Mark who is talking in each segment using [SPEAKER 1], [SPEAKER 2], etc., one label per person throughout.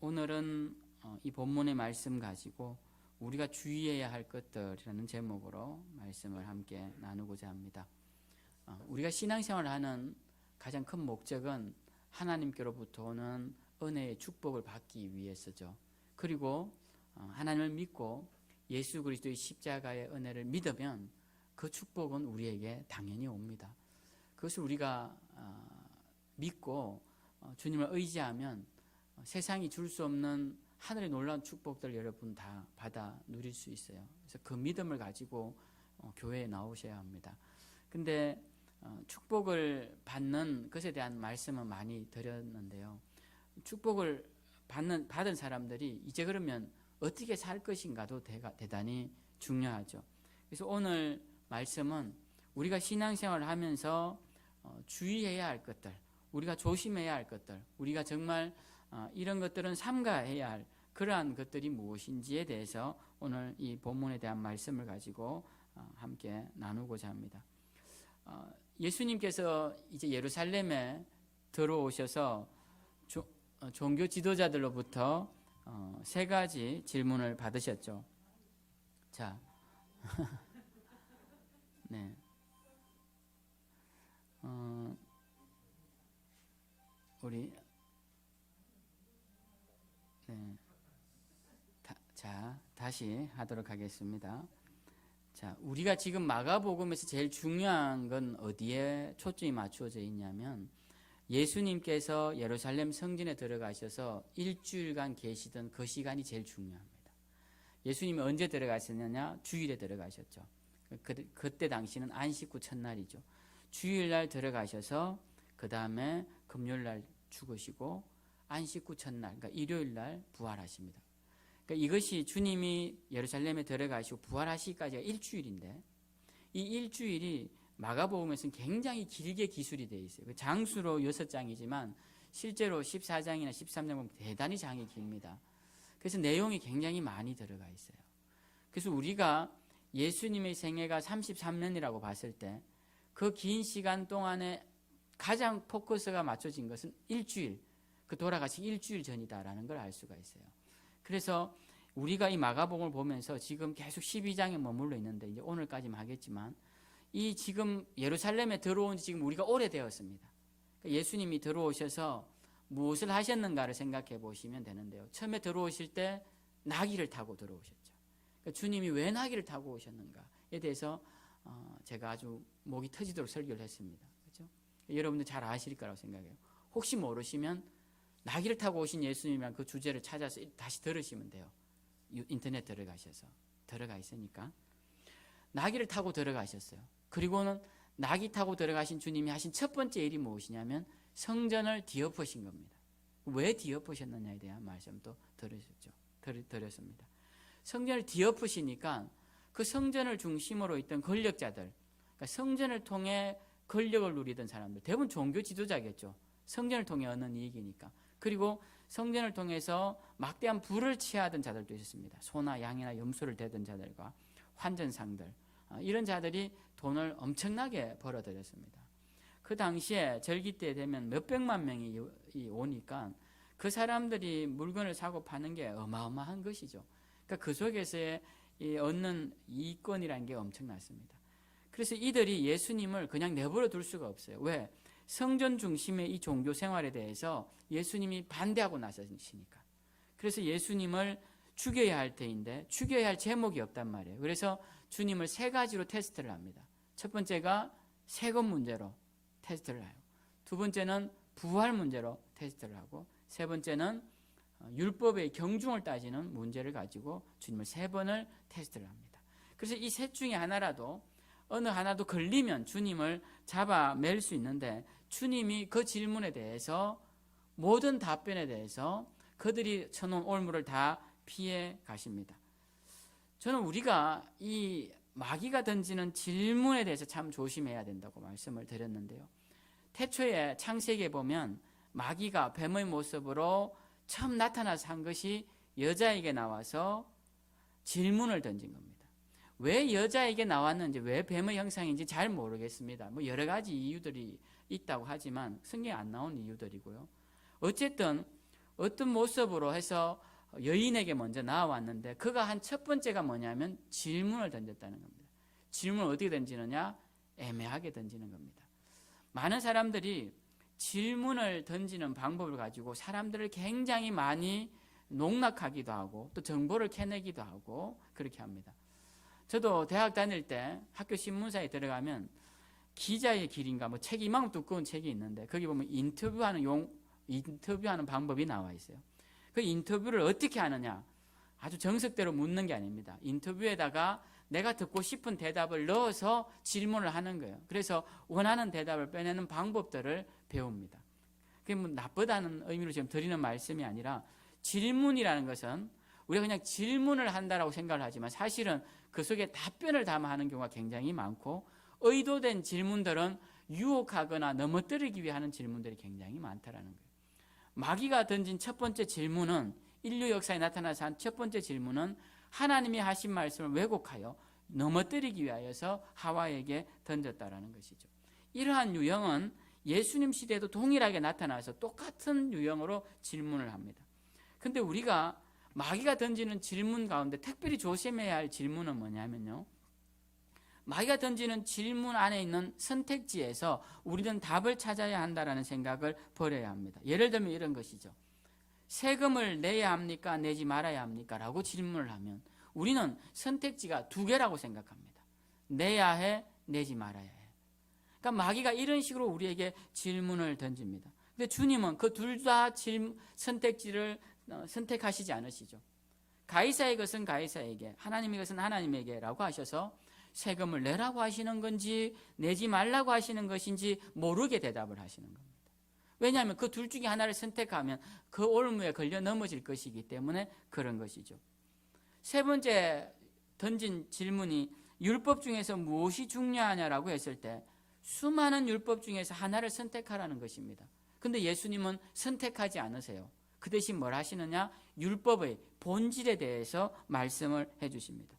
[SPEAKER 1] 오늘은 이 본문의 말씀 가지고 우리가 주의해야 할 것들이라는 제목으로 말씀을 함께 나누고자 합니다. 우리가 신앙생활을 하는 가장 큰 목적은 하나님께로부터 오는 은혜의 축복을 받기 위해서죠. 그리고 하나님을 믿고 예수 그리스도의 십자가의 은혜를 믿으면 그 축복은 우리에게 당연히 옵니다. 그것을 우리가 믿고 주님을 의지하면 세상이 줄 수 없는 하늘의 놀라운 축복들 여러분 다 받아 누릴 수 있어요. 그래서 그 믿음을 가지고 교회에 나오셔야 합니다. 근데 축복을 받는 것에 대한 말씀은 많이 드렸는데요. 축복을 받은 사람들이 이제 그러면 어떻게 살 것인가도 대단히 중요하죠. 그래서 오늘 말씀은 우리가 신앙생활을 하면서 주의해야 할 것들, 우리가 조심해야 할 것들, 우리가 정말 이런 것들은 삼가해야 할 그러한 것들이 무엇인지에 대해서 오늘 이 본문에 대한 말씀을 가지고 함께 나누고자 합니다. 예수님께서 이제 예루살렘에 들어오셔서 종교 지도자들로부터 세 가지 질문을 받으셨죠. 자, 네, 우리 네, 다시 하도록 하겠습니다. 자, 우리가 지금 마가복음에서 제일 중요한 건 어디에 초점이 맞추어져 있냐면 예수님께서 예루살렘 성전에 들어가셔서 일주일간 계시던 그 시간이 제일 중요합니다. 예수님이 언제 들어가셨느냐? 주일에 들어가셨죠. 그때 당시는 안식구 첫날이죠. 주일날 들어가셔서 그 다음에 금요일날 죽으시고 안식구 첫날, 그러니까 일요일날 부활하십니다. 그러니까 이것이 주님이 예루살렘에 들어가시고 부활하시기까지가 일주일인데 이 일주일이 마가복음에서는 굉장히 길게 기술이 되어 있어요. 장수로 6장이지만 실제로 14장이나 13장 보면 대단히 장이 깁니다. 그래서 내용이 굉장히 많이 들어가 있어요. 그래서 우리가 예수님의 생애가 33년이라고 봤을 때 그 긴 시간 동안에 가장 포커스가 맞춰진 것은 일주일, 그 돌아가시기 일주일 전이다라는 걸 알 수가 있어요. 그래서 우리가 이 마가복음을 보면서 지금 계속 12장에 머물러 있는데 이제 오늘까지만 하겠지만 이 지금 예루살렘에 들어온 지 지금 우리가 오래되었습니다. 예수님이 들어오셔서 무엇을 하셨는가를 생각해 보시면 되는데요. 처음에 들어오실 때 나귀를 타고 들어오셨죠. 그러니까 주님이 왜 나귀를 타고 오셨는가에 대해서 제가 아주 목이 터지도록 설교를 했습니다. 그렇죠? 여러분들 잘 아실 거라고 생각해요. 혹시 모르시면 나귀를 타고 오신 예수님이란 그 주제를 찾아서 다시 들으시면 돼요. 인터넷 들어가셔서. 들어가 있으니까. 나귀를 타고 들어가셨어요. 그리고는 나귀 타고 들어가신 주님이 하신 첫 번째 일이 무엇이냐면 성전을 뒤엎으신 겁니다. 왜 뒤엎으셨느냐에 대한 말씀도 드렸습니다. 성전을 뒤엎으시니까 그 성전을 중심으로 있던 권력자들, 그러니까 성전을 통해 권력을 누리던 사람들, 대부분 종교 지도자겠죠. 성전을 통해 얻는 이익이니까. 그리고 성전을 통해서 막대한 부를 취하던 자들도 있었습니다. 소나 양이나 염소를 대던 자들과 환전상들, 이런 자들이 돈을 엄청나게 벌어들였습니다. 그 당시에 절기 때 되면 몇백만 명이 오니까 그 사람들이 물건을 사고 파는 게 어마어마한 것이죠. 그러니까 그 속에서의 얻는 이익권이라는 게 엄청났습니다. 그래서 이들이 예수님을 그냥 내버려 둘 수가 없어요. 왜? 성전 중심의 이 종교 생활에 대해서 예수님이 반대하고 나서시니까. 그래서 예수님을 죽여야 할 때인데 죽여야 할 제목이 없단 말이에요. 그래서 주님을 세 가지로 테스트를 합니다. 첫 번째가 세금 문제로 테스트를 해요. 두 번째는 부활 문제로 테스트를 하고 세 번째는 율법의 경중을 따지는 문제를 가지고 주님을 세 번을 테스트를 합니다. 그래서 이 셋 중에 하나라도 어느 하나도 걸리면 주님을 잡아맬 수 있는데 주님이 그 질문에 대해서 모든 답변에 대해서 그들이 쳐놓은 올무를 다 피해 가십니다. 저는 우리가 이 마귀가 던지는 질문에 대해서 참 조심해야 된다고 말씀을 드렸는데요. 태초에 창세기에 보면 마귀가 뱀의 모습으로 처음 나타나서 한 것이 여자에게 나와서 질문을 던진 겁니다. 왜 여자에게 나왔는지, 왜 뱀의 형상인지 잘 모르겠습니다. 뭐 여러 가지 이유들이 있다고 하지만 성경에 안 나온 이유들이고요. 어쨌든 어떤 모습으로 해서 여인에게 먼저 나와왔는데 그가 한 첫 번째가 뭐냐면 질문을 던졌다는 겁니다. 질문을 어떻게 던지느냐? 애매하게 던지는 겁니다. 많은 사람들이 질문을 던지는 방법을 가지고 사람들을 굉장히 많이 농락하기도 하고 또 정보를 캐내기도 하고 그렇게 합니다. 저도 대학 다닐 때 학교 신문사에 들어가면 기자의 길인가 뭐 책이 이만큼 두꺼운 책이 있는데 거기 보면 인터뷰하는 방법이 나와 있어요. 그 인터뷰를 어떻게 하느냐? 아주 정석대로 묻는 게 아닙니다. 인터뷰에다가 내가 듣고 싶은 대답을 넣어서 질문을 하는 거예요. 그래서 원하는 대답을 빼내는 방법들을 배웁니다. 그게 뭐 나쁘다는 의미로 지금 드리는 말씀이 아니라 질문이라는 것은 우리가 그냥 질문을 한다라고 생각을 하지만 사실은 그 속에 답변을 담아하는 경우가 굉장히 많고 의도된 질문들은 유혹하거나 넘어뜨리기 위해 하는 질문들이 굉장히 많다라는 거예요. 마귀가 던진 첫 번째 질문은 인류 역사에 나타나서 한 첫 번째 질문은 하나님이 하신 말씀을 왜곡하여 넘어뜨리기 위하여서 하와에게 던졌다라는 것이죠. 이러한 유형은 예수님 시대에도 동일하게 나타나서 똑같은 유형으로 질문을 합니다. 근데 우리가 마귀가 던지는 질문 가운데 특별히 조심해야 할 질문은 뭐냐면요. 마귀가 던지는 질문 안에 있는 선택지에서 우리는 답을 찾아야 한다는 생각을 버려야 합니다. 예를 들면 이런 것이죠. 세금을 내야 합니까? 내지 말아야 합니까? 라고 질문을 하면 우리는 선택지가 두 개라고 생각합니다. 내야 해, 내지 말아야 해. 그러니까 마귀가 이런 식으로 우리에게 질문을 던집니다. 근데 주님은 그 둘 다 선택지를 선택하시지 않으시죠. 가이사의 것은 가이사에게, 하나님의 것은 하나님에게 라고 하셔서 세금을 내라고 하시는 건지 내지 말라고 하시는 것인지 모르게 대답을 하시는 겁니다. 왜냐하면 그 둘 중에 하나를 선택하면 그 올무에 걸려 넘어질 것이기 때문에 그런 것이죠. 세 번째 던진 질문이 율법 중에서 무엇이 중요하냐라고 했을 때 수많은 율법 중에서 하나를 선택하라는 것입니다. 근데 예수님은 선택하지 않으세요. 그 대신 뭘 하시느냐? 율법의 본질에 대해서 말씀을 해주십니다.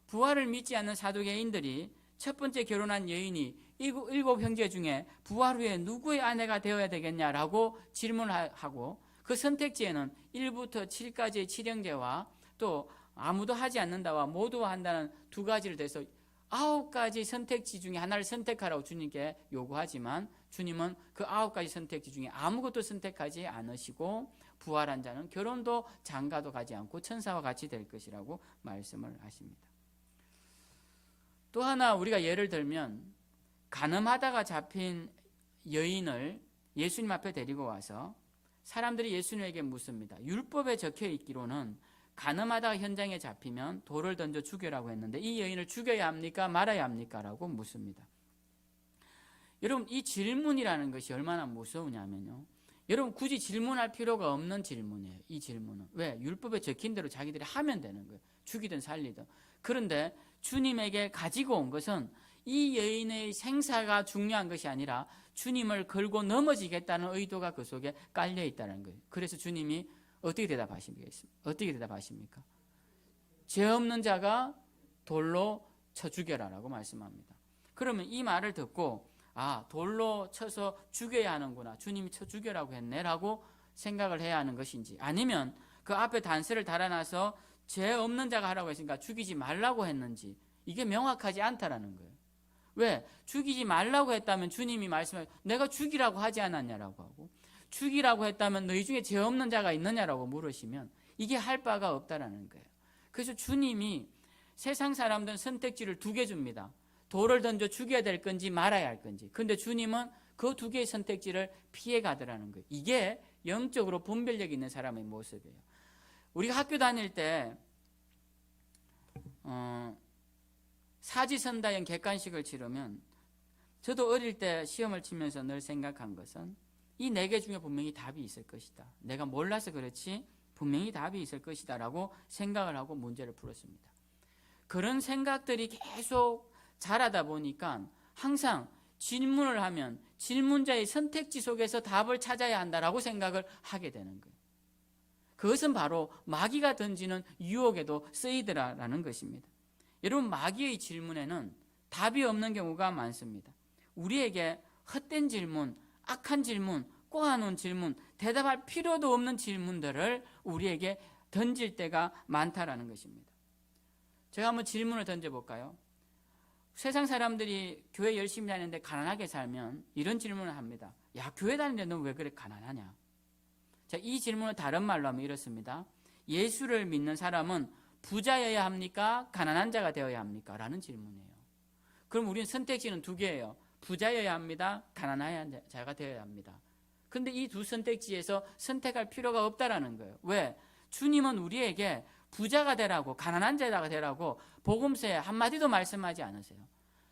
[SPEAKER 1] 부활을 믿지 않는 사두개인들이 첫 번째 결혼한 여인이 일곱 형제 중에 부활 후에 누구의 아내가 되어야 되겠냐라고 질문을 하고 그 선택지에는 1부터 7까지의 7형제와 또 아무도 하지 않는다와 모두 한다는 두 가지를 대해서 9가지 선택지 중에 하나를 선택하라고 주님께 요구하지만 주님은 그 9가지 선택지 중에 아무것도 선택하지 않으시고 부활한 자는 결혼도 장가도 가지 않고 천사와 같이 될 것이라고 말씀을 하십니다. 또 하나 우리가 예를 들면 간음하다가 잡힌 여인을 예수님 앞에 데리고 와서 사람들이 예수님에게 묻습니다. 율법에 적혀 있기로는 간음하다가 현장에 잡히면 돌을 던져 죽여라고 했는데 이 여인을 죽여야 합니까? 말아야 합니까? 라고 묻습니다. 여러분 이 질문이라는 것이 얼마나 무서우냐면요. 여러분 굳이 질문할 필요가 없는 질문이에요. 이 질문은. 왜? 율법에 적힌 대로 자기들이 하면 되는 거예요. 죽이든 살리든. 그런데 주님에게 가지고 온 것은 이 여인의 생사가 중요한 것이 아니라 주님을 걸고 넘어지겠다는 의도가 그 속에 깔려 있다는 거예요. 그래서 주님이 어떻게 대답하십니까? 죄 없는 자가 돌로 쳐 죽여라라고 말씀합니다. 그러면 이 말을 듣고 돌로 쳐서 죽여야 하는구나. 주님이 쳐 죽여라고 했네라고 생각을 해야 하는 것인지 아니면 그 앞에 단서를 달아놔서 죄 없는 자가 하라고 했으니까 죽이지 말라고 했는지 이게 명확하지 않다라는 거예요. 왜? 죽이지 말라고 했다면 주님이 말씀하시고 내가 죽이라고 하지 않았냐라고 하고 죽이라고 했다면 너희 중에 죄 없는 자가 있느냐라고 물으시면 이게 할 바가 없다라는 거예요. 그래서 주님이 세상 사람들은 선택지를 두 개 줍니다. 돌을 던져 죽여야 될 건지 말아야 할 건지. 그런데 주님은 그 두 개의 선택지를 피해 가더라는 거예요. 이게 영적으로 분별력 있는 사람의 모습이에요. 우리가 학교 다닐 때 사지선다형 객관식을 치르면 저도 어릴 때 시험을 치면서 늘 생각한 것은 이 네 개 중에 분명히 답이 있을 것이다. 내가 몰라서 그렇지 분명히 답이 있을 것이다 라고 생각을 하고 문제를 풀었습니다. 그런 생각들이 계속 자라다 보니까 항상 질문을 하면 질문자의 선택지 속에서 답을 찾아야 한다라고 생각을 하게 되는 거예요. 그것은 바로 마귀가 던지는 유혹에도 쓰이더라라는 것입니다. 여러분 마귀의 질문에는 답이 없는 경우가 많습니다. 우리에게 헛된 질문, 악한 질문, 꼬아놓은 질문, 대답할 필요도 없는 질문들을 우리에게 던질 때가 많다라는 것입니다. 제가 한번 질문을 던져볼까요? 세상 사람들이 교회 열심히 다니는데 가난하게 살면 이런 질문을 합니다. 야, 교회 다니는데 너 왜 그래 가난하냐? 자, 이 질문을 다른 말로 하면 이렇습니다. 예수를 믿는 사람은 부자여야 합니까? 가난한 자가 되어야 합니까? 라는 질문이에요. 그럼 우리는 선택지는 두 개예요. 부자여야 합니다. 가난한 자가 되어야 합니다. 그런데 이 두 선택지에서 선택할 필요가 없다라는 거예요. 왜? 주님은 우리에게 부자가 되라고, 가난한 자가 되라고 복음서에 한마디도 말씀하지 않으세요.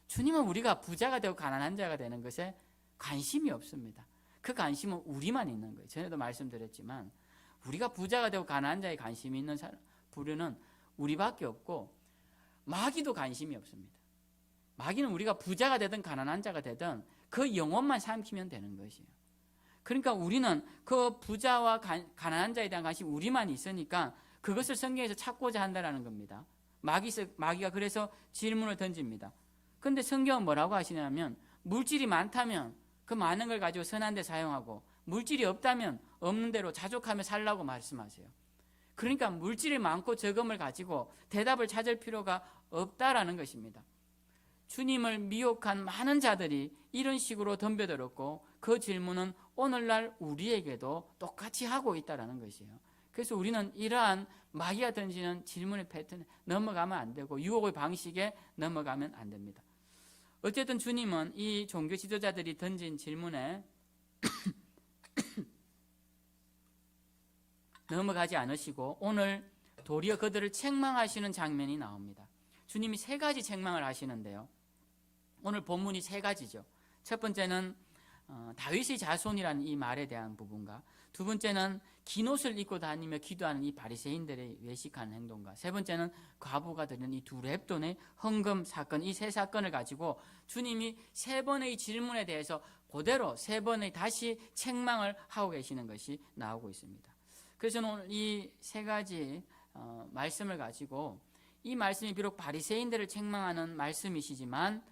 [SPEAKER 1] 주님은 우리가 부자가 되고 가난한 자가 되는 것에 관심이 없습니다. 그 관심은 우리만 있는 거예요. 전에도 말씀드렸지만 우리가 부자가 되고 가난한 자에 관심이 있는 부류는 우리밖에 없고 마귀도 관심이 없습니다. 마귀는 우리가 부자가 되든 가난한 자가 되든 그 영혼만 삼키면 되는 것이에요. 그러니까 우리는 그 부자와 가난한 자에 대한 관심이 우리만 있으니까 그것을 성경에서 찾고자 한다는 겁니다. 마귀가 그래서 질문을 던집니다. 그런데 성경은 뭐라고 하시냐면 물질이 많다면 그 많은 걸 가지고 선한 데 사용하고 물질이 없다면 없는 대로 자족하며 살라고 말씀하세요. 그러니까 물질이 많고 적음을 가지고 대답을 찾을 필요가 없다라는 것입니다. 주님을 미혹한 많은 자들이 이런 식으로 덤벼들었고 그 질문은 오늘날 우리에게도 똑같이 하고 있다는 것이에요. 그래서 우리는 이러한 마귀가 던지는 질문의 패턴에 넘어가면 안 되고 유혹의 방식에 넘어가면 안 됩니다. 어쨌든 주님은 이 종교 지도자들이 던진 질문에 넘어가지 않으시고 오늘 도리어 그들을 책망하시는 장면이 나옵니다. 주님이 세 가지 책망을 하시는데요. 오늘 본문이 세 가지죠. 첫 번째는 다윗의 자손이라는 이 말에 대한 부분과 두 번째는 긴 옷을 입고 다니며 기도하는 이 바리새인들의 외식하는 행동과 세 번째는 과부가 드리는 이 두 렙돈의 헌금 사건, 이 세 사건을 가지고 주님이 세 번의 질문에 대해서 그대로 세 번의 다시 책망을 하고 계시는 것이 나오고 있습니다. 그래서 오늘 이 세 가지 말씀을 가지고 이 말씀이 비록 바리새인들을 책망하는 말씀이시지만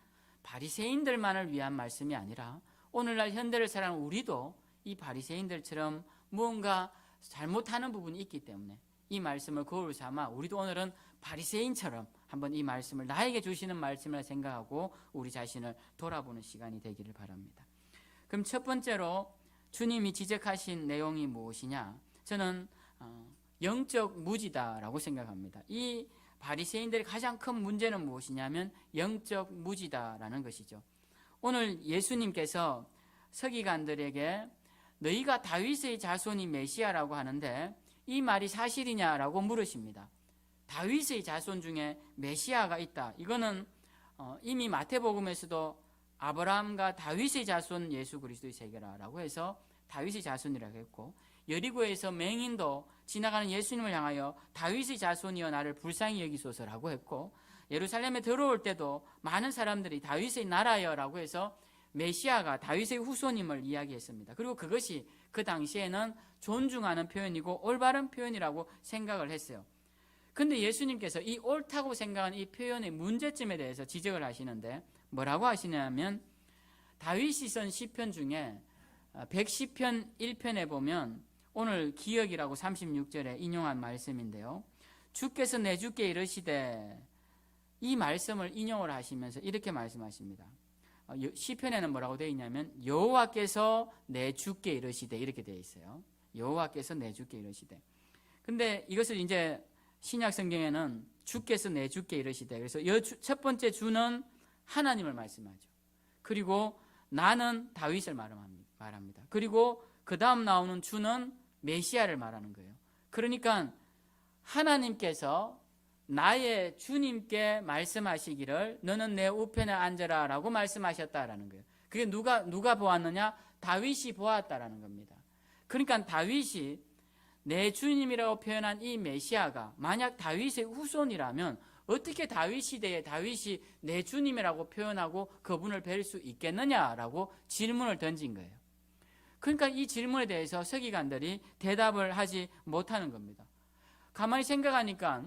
[SPEAKER 1] 바리새인들만을 위한 말씀이 아니라 오늘날 현대를 살아가는 우리도 이 바리새인들처럼 무언가 잘못하는 부분이 있기 때문에 이 말씀을 거울 삼아 우리도 오늘은 바리새인처럼 한번 이 말씀을 나에게 주시는 말씀을 생각하고 우리 자신을 돌아보는 시간이 되기를 바랍니다. 그럼 첫 번째로 주님이 지적하신 내용이 무엇이냐? 저는 영적 무지다라고 생각합니다. 이 바리새인들의 가장 큰 문제는 무엇이냐면 영적 무지다라는 것이죠. 오늘 예수님께서 서기관들에게 너희가 다윗의 자손이 메시아라고 하는데 이 말이 사실이냐라고 물으십니다. 다윗의 자손 중에 메시아가 있다. 이거는 이미 마태복음에서도 아브라함과 다윗의 자손 예수 그리스도의 세계라라고 해서 다윗의 자손이라고 했고 여리고에서 맹인도 지나가는 예수님을 향하여 다윗의 자손이여 나를 불쌍히 여기소서라고 했고 예루살렘에 들어올 때도 많은 사람들이 다윗의 나라여라고 해서 메시아가 다윗의 후손임을 이야기했습니다. 그리고 그것이 그 당시에는 존중하는 표현이고 올바른 표현이라고 생각을 했어요. 그런데 예수님께서 이 옳다고 생각한 이 표현의 문제점에 대해서 지적을 하시는데 뭐라고 하시냐면 다윗이 쓴 시편 중에 110편 1편에 보면 오늘 기억이라고 36절에 인용한 말씀인데요. 주께서 내 주께 이르시되 이 말씀을 인용을 하시면서 이렇게 말씀하십니다. 시편에는 뭐라고 되어 있냐면 여호와께서 내 주께 이르시되 이렇게 되어 있어요. 여호와께서 내 주께 이르시되. 근데 이것을 이제 신약 성경에는 주께서 내 주께 이르시되 그래서 첫 번째 주는 하나님을 말씀하죠. 그리고 나는 다윗을 말합니다. 그리고 그 다음 나오는 주는 메시아를 말하는 거예요. 그러니까 하나님께서 나의 주님께 말씀하시기를 너는 내 우편에 앉아라 라고 말씀하셨다라는 거예요. 그게 누가 보았느냐? 다윗이 보았다라는 겁니다. 그러니까 다윗이 내 주님이라고 표현한 이 메시아가 만약 다윗의 후손이라면 어떻게 다윗 시대에 다윗이 내 주님이라고 표현하고 그분을 뵐 수 있겠느냐라고 질문을 던진 거예요. 그러니까 이 질문에 대해서 서기관들이 대답을 하지 못하는 겁니다. 가만히 생각하니까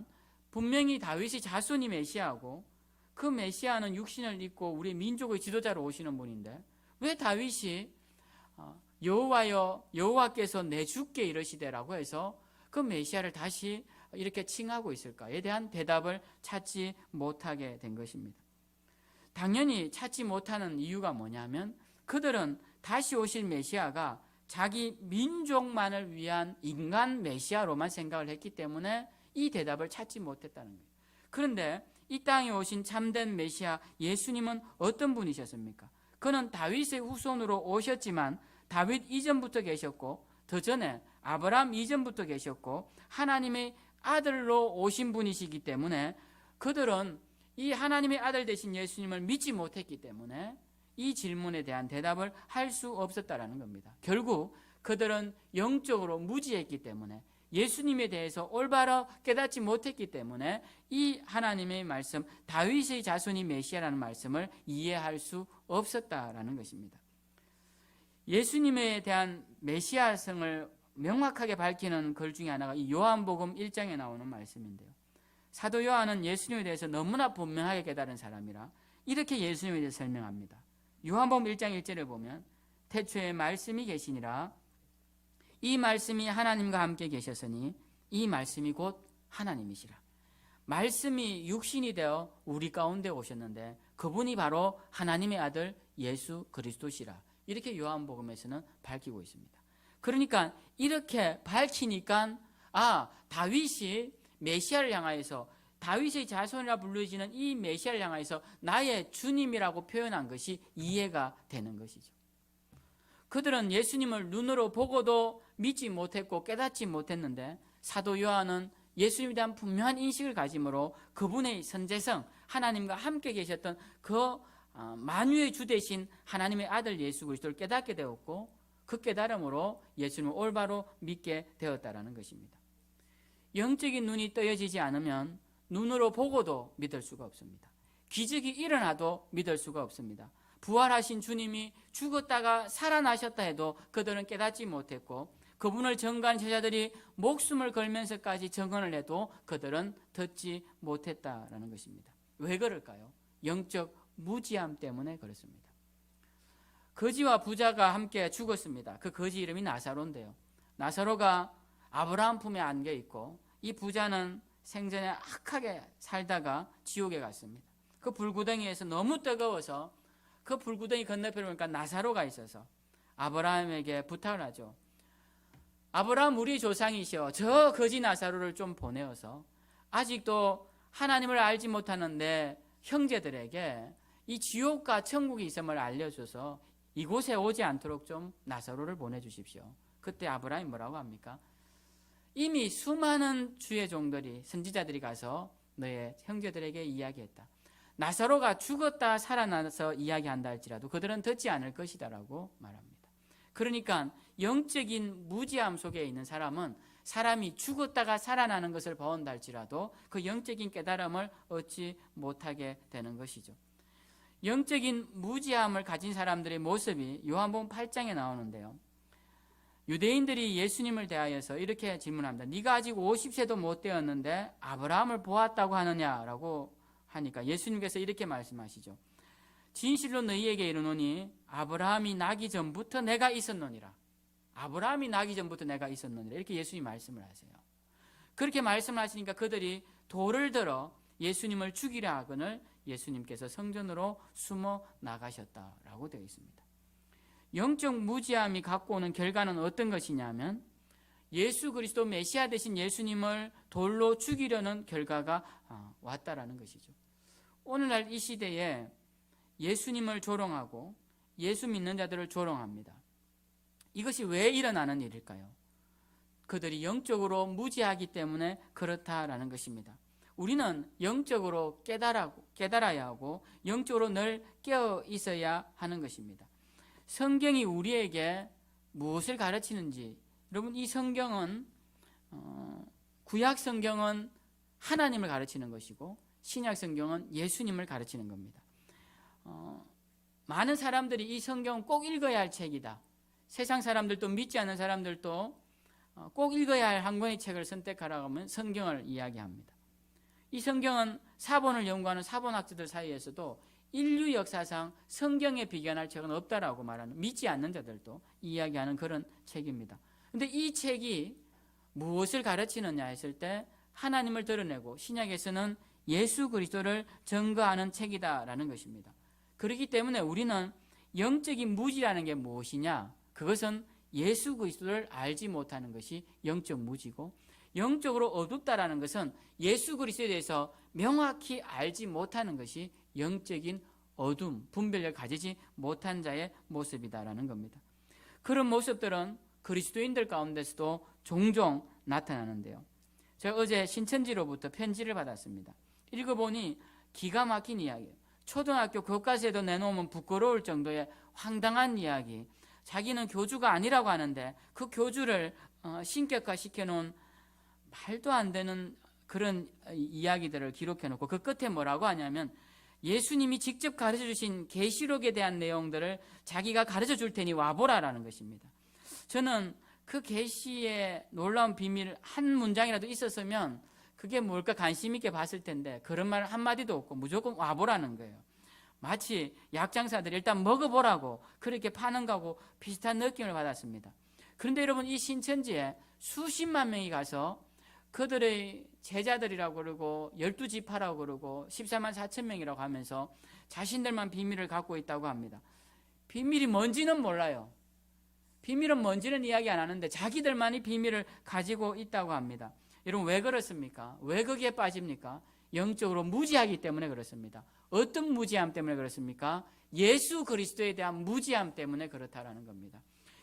[SPEAKER 1] 분명히 다윗이 자손이 메시아고 그 메시아는 육신을 입고 우리 민족의 지도자로 오시는 분인데 왜 다윗이 여호와여 여호와께서 내 주께 이르시되라고 해서 그 메시아를 다시 이렇게 칭하고 있을까에 대한 대답을 찾지 못하게 된 것입니다. 당연히 찾지 못하는 이유가 뭐냐면 그들은 다시 오실 메시아가 자기 민족만을 위한 인간 메시아로만 생각을 했기 때문에 이 대답을 찾지 못했다는 거예요. 그런데 이 땅에 오신 참된 메시아 예수님은 어떤 분이셨습니까? 그는 다윗의 후손으로 오셨지만 다윗 이전부터 계셨고 더 전에 아브라함 이전부터 계셨고 하나님의 아들로 오신 분이시기 때문에 그들은 이 하나님의 아들 되신 예수님을 믿지 못했기 때문에 이 질문에 대한 대답을 할 수 없었다라는 겁니다. 결국 그들은 영적으로 무지했기 때문에 예수님에 대해서 올바로 깨닫지 못했기 때문에 이 하나님의 말씀 다윗의 자손이 메시아라는 말씀을 이해할 수 없었다라는 것입니다. 예수님에 대한 메시아성을 명확하게 밝히는 글 중에 하나가 이 요한복음 1장에 나오는 말씀인데요. 사도 요한은 예수님에 대해서 너무나 분명하게 깨달은 사람이라 이렇게 예수님에 대해서 설명합니다. 요한복음 1장 1절을 보면 태초에 말씀이 계시니라 이 말씀이 하나님과 함께 계셨으니 이 말씀이 곧 하나님이시라. 말씀이 육신이 되어 우리 가운데 오셨는데 그분이 바로 하나님의 아들 예수 그리스도시라. 이렇게 요한복음에서는 밝히고 있습니다. 그러니까 이렇게 밝히니까 다윗이 메시아를 향하여서 다윗의 자손이라 불려지는 이 메시아를 향하여서 나의 주님이라고 표현한 것이 이해가 되는 것이죠. 그들은 예수님을 눈으로 보고도 믿지 못했고 깨닫지 못했는데 사도 요한은 예수님에 대한 분명한 인식을 가짐으로 그분의 선재성, 하나님과 함께 계셨던 그 만유의 주 되신 하나님의 아들 예수 그리스도를 깨닫게 되었고 그 깨달음으로 예수님을 올바로 믿게 되었다라는 것입니다. 영적인 눈이 떠여지지 않으면 눈으로 보고도 믿을 수가 없습니다. 기적이 일어나도 믿을 수가 없습니다. 부활하신 주님이 죽었다가 살아나셨다 해도 그들은 깨닫지 못했고 그분을 전가한 제자들이 목숨을 걸면서까지 증언을 해도 그들은 듣지 못했다라는 것입니다. 왜 그럴까요? 영적 무지함 때문에 그렇습니다. 거지와 부자가 함께 죽었습니다. 그 거지 이름이 나사로인데요. 나사로가 아브라함 품에 안겨 있고 이 부자는 생전에 악하게 살다가 지옥에 갔습니다. 그 불구덩이에서 너무 뜨거워서 그 불구덩이 건너편에 보니까 나사로가 있어서 아브라함에게 부탁을 하죠. 아브라함 우리 조상이시여 저 거지 나사로를 좀 보내어서 아직도 하나님을 알지 못하는 내 형제들에게 이 지옥과 천국이 있음을 알려줘서 이곳에 오지 않도록 좀 나사로를 보내주십시오. 그때 아브라함이 뭐라고 합니까? 이미 수많은 주의 종들이 선지자들이 가서 너의 형제들에게 이야기했다. 나사로가 죽었다 살아나서 이야기한다 할지라도 그들은 듣지 않을 것이다라고 말합니다. 그러니까 영적인 무지함 속에 있는 사람은 사람이 죽었다가 살아나는 것을 본다 할지라도 그 영적인 깨달음을 얻지 못하게 되는 것이죠. 영적인 무지함을 가진 사람들의 모습이 요한복음 8장에 나오는데요. 유대인들이 예수님을 대하여서 이렇게 질문합니다. 네가 아직 50세도 못 되었는데 아브라함을 보았다고 하느냐라고 하니까 예수님께서 이렇게 말씀하시죠. 진실로 너희에게 이르노니 아브라함이 나기 전부터 내가 있었노니라. 아브라함이 나기 전부터 내가 있었노니라. 이렇게 예수님이 말씀을 하세요. 그렇게 말씀을 하시니까 그들이 돌을 들어 예수님을 죽이려 하거늘 예수님께서 성전으로 숨어 나가셨다라고 되어 있습니다. 영적 무지함이 갖고 오는 결과는 어떤 것이냐면 예수 그리스도 메시아 되신 예수님을 돌로 죽이려는 결과가 왔다라는 것이죠. 오늘날 이 시대에 예수님을 조롱하고 예수 믿는 자들을 조롱합니다. 이것이 왜 일어나는 일일까요? 그들이 영적으로 무지하기 때문에 그렇다라는 것입니다. 우리는 영적으로 깨달아야 하고 영적으로 늘 깨어 있어야 하는 것입니다. 성경이 우리에게 무엇을 가르치는지, 여러분 이 성경은 구약 성경은 하나님을 가르치는 것이고 신약 성경은 예수님을 가르치는 겁니다. 많은 사람들이 이 성경은 꼭 읽어야 할 책이다. 세상 사람들도 믿지 않는 사람들도 꼭 읽어야 할 한 권의 책을 선택하라고 하면 성경을 이야기합니다. 이 성경은 사본을 연구하는 사본학자들 사이에서도 인류 역사상 성경에 비견할 책은 없다라고 말하는, 믿지 않는 자들도 이야기하는 그런 책입니다. 그런데 이 책이 무엇을 가르치느냐 했을 때 하나님을 드러내고 신약에서는 예수 그리스도를 증거하는 책이다라는 것입니다. 그렇기 때문에 우리는 영적인 무지라는 게 무엇이냐? 그것은 예수 그리스도를 알지 못하는 것이 영적 무지고, 영적으로 어둡다라는 것은 예수 그리스도에 대해서 명확히 알지 못하는 것이 영적인 어둠, 분별력을 가지지 못한 자의 모습이다라는 겁니다. 그런 모습들은 그리스도인들 가운데서도 종종 나타나는데요. 제가 어제 신천지로부터 편지를 받았습니다. 읽어보니 기가 막힌 이야기예요. 초등학교 교과서에도 내놓으면 부끄러울 정도의 황당한 이야기. 자기는 교주가 아니라고 하는데 그 교주를 신격화 시켜놓은 말도 안 되는 그런 이야기들을 기록해놓고 그 끝에 뭐라고 하냐면 예수님이 직접 가르쳐주신 계시록에 대한 내용들을 자기가 가르쳐줄 테니 와보라라는 것입니다. 저는 그 계시의 놀라운 비밀 한 문장이라도 있었으면 그게 뭘까 관심 있게 봤을 텐데 그런 말 한마디도 없고 무조건 와보라는 거예요. 마치 약장사들이 일단 먹어보라고 그렇게 파는 거하고 비슷한 느낌을 받았습니다. 그런데 여러분, 이 신천지에 수십만 명이 가서 그들의 제자들이라고 그러고 12지파라고 그러고 14만 4천 명이라고 하면서 자신들만 비밀을 갖고 있다고 합니다. 비밀이 뭔지는 몰라요. 비밀은 뭔지는 이야기 안 하는데 자기들만이 비밀을 가지고 있다고 합니다. 여러분, 왜 그렇습니까? 왜 거기에 빠집니까? 영적으로 무지하기 때문에 그렇습니다. 어떤 무지함 때문에 그렇습니까? 예수 그리스도에 대한 무지함 때문에 그렇다라는 겁니다.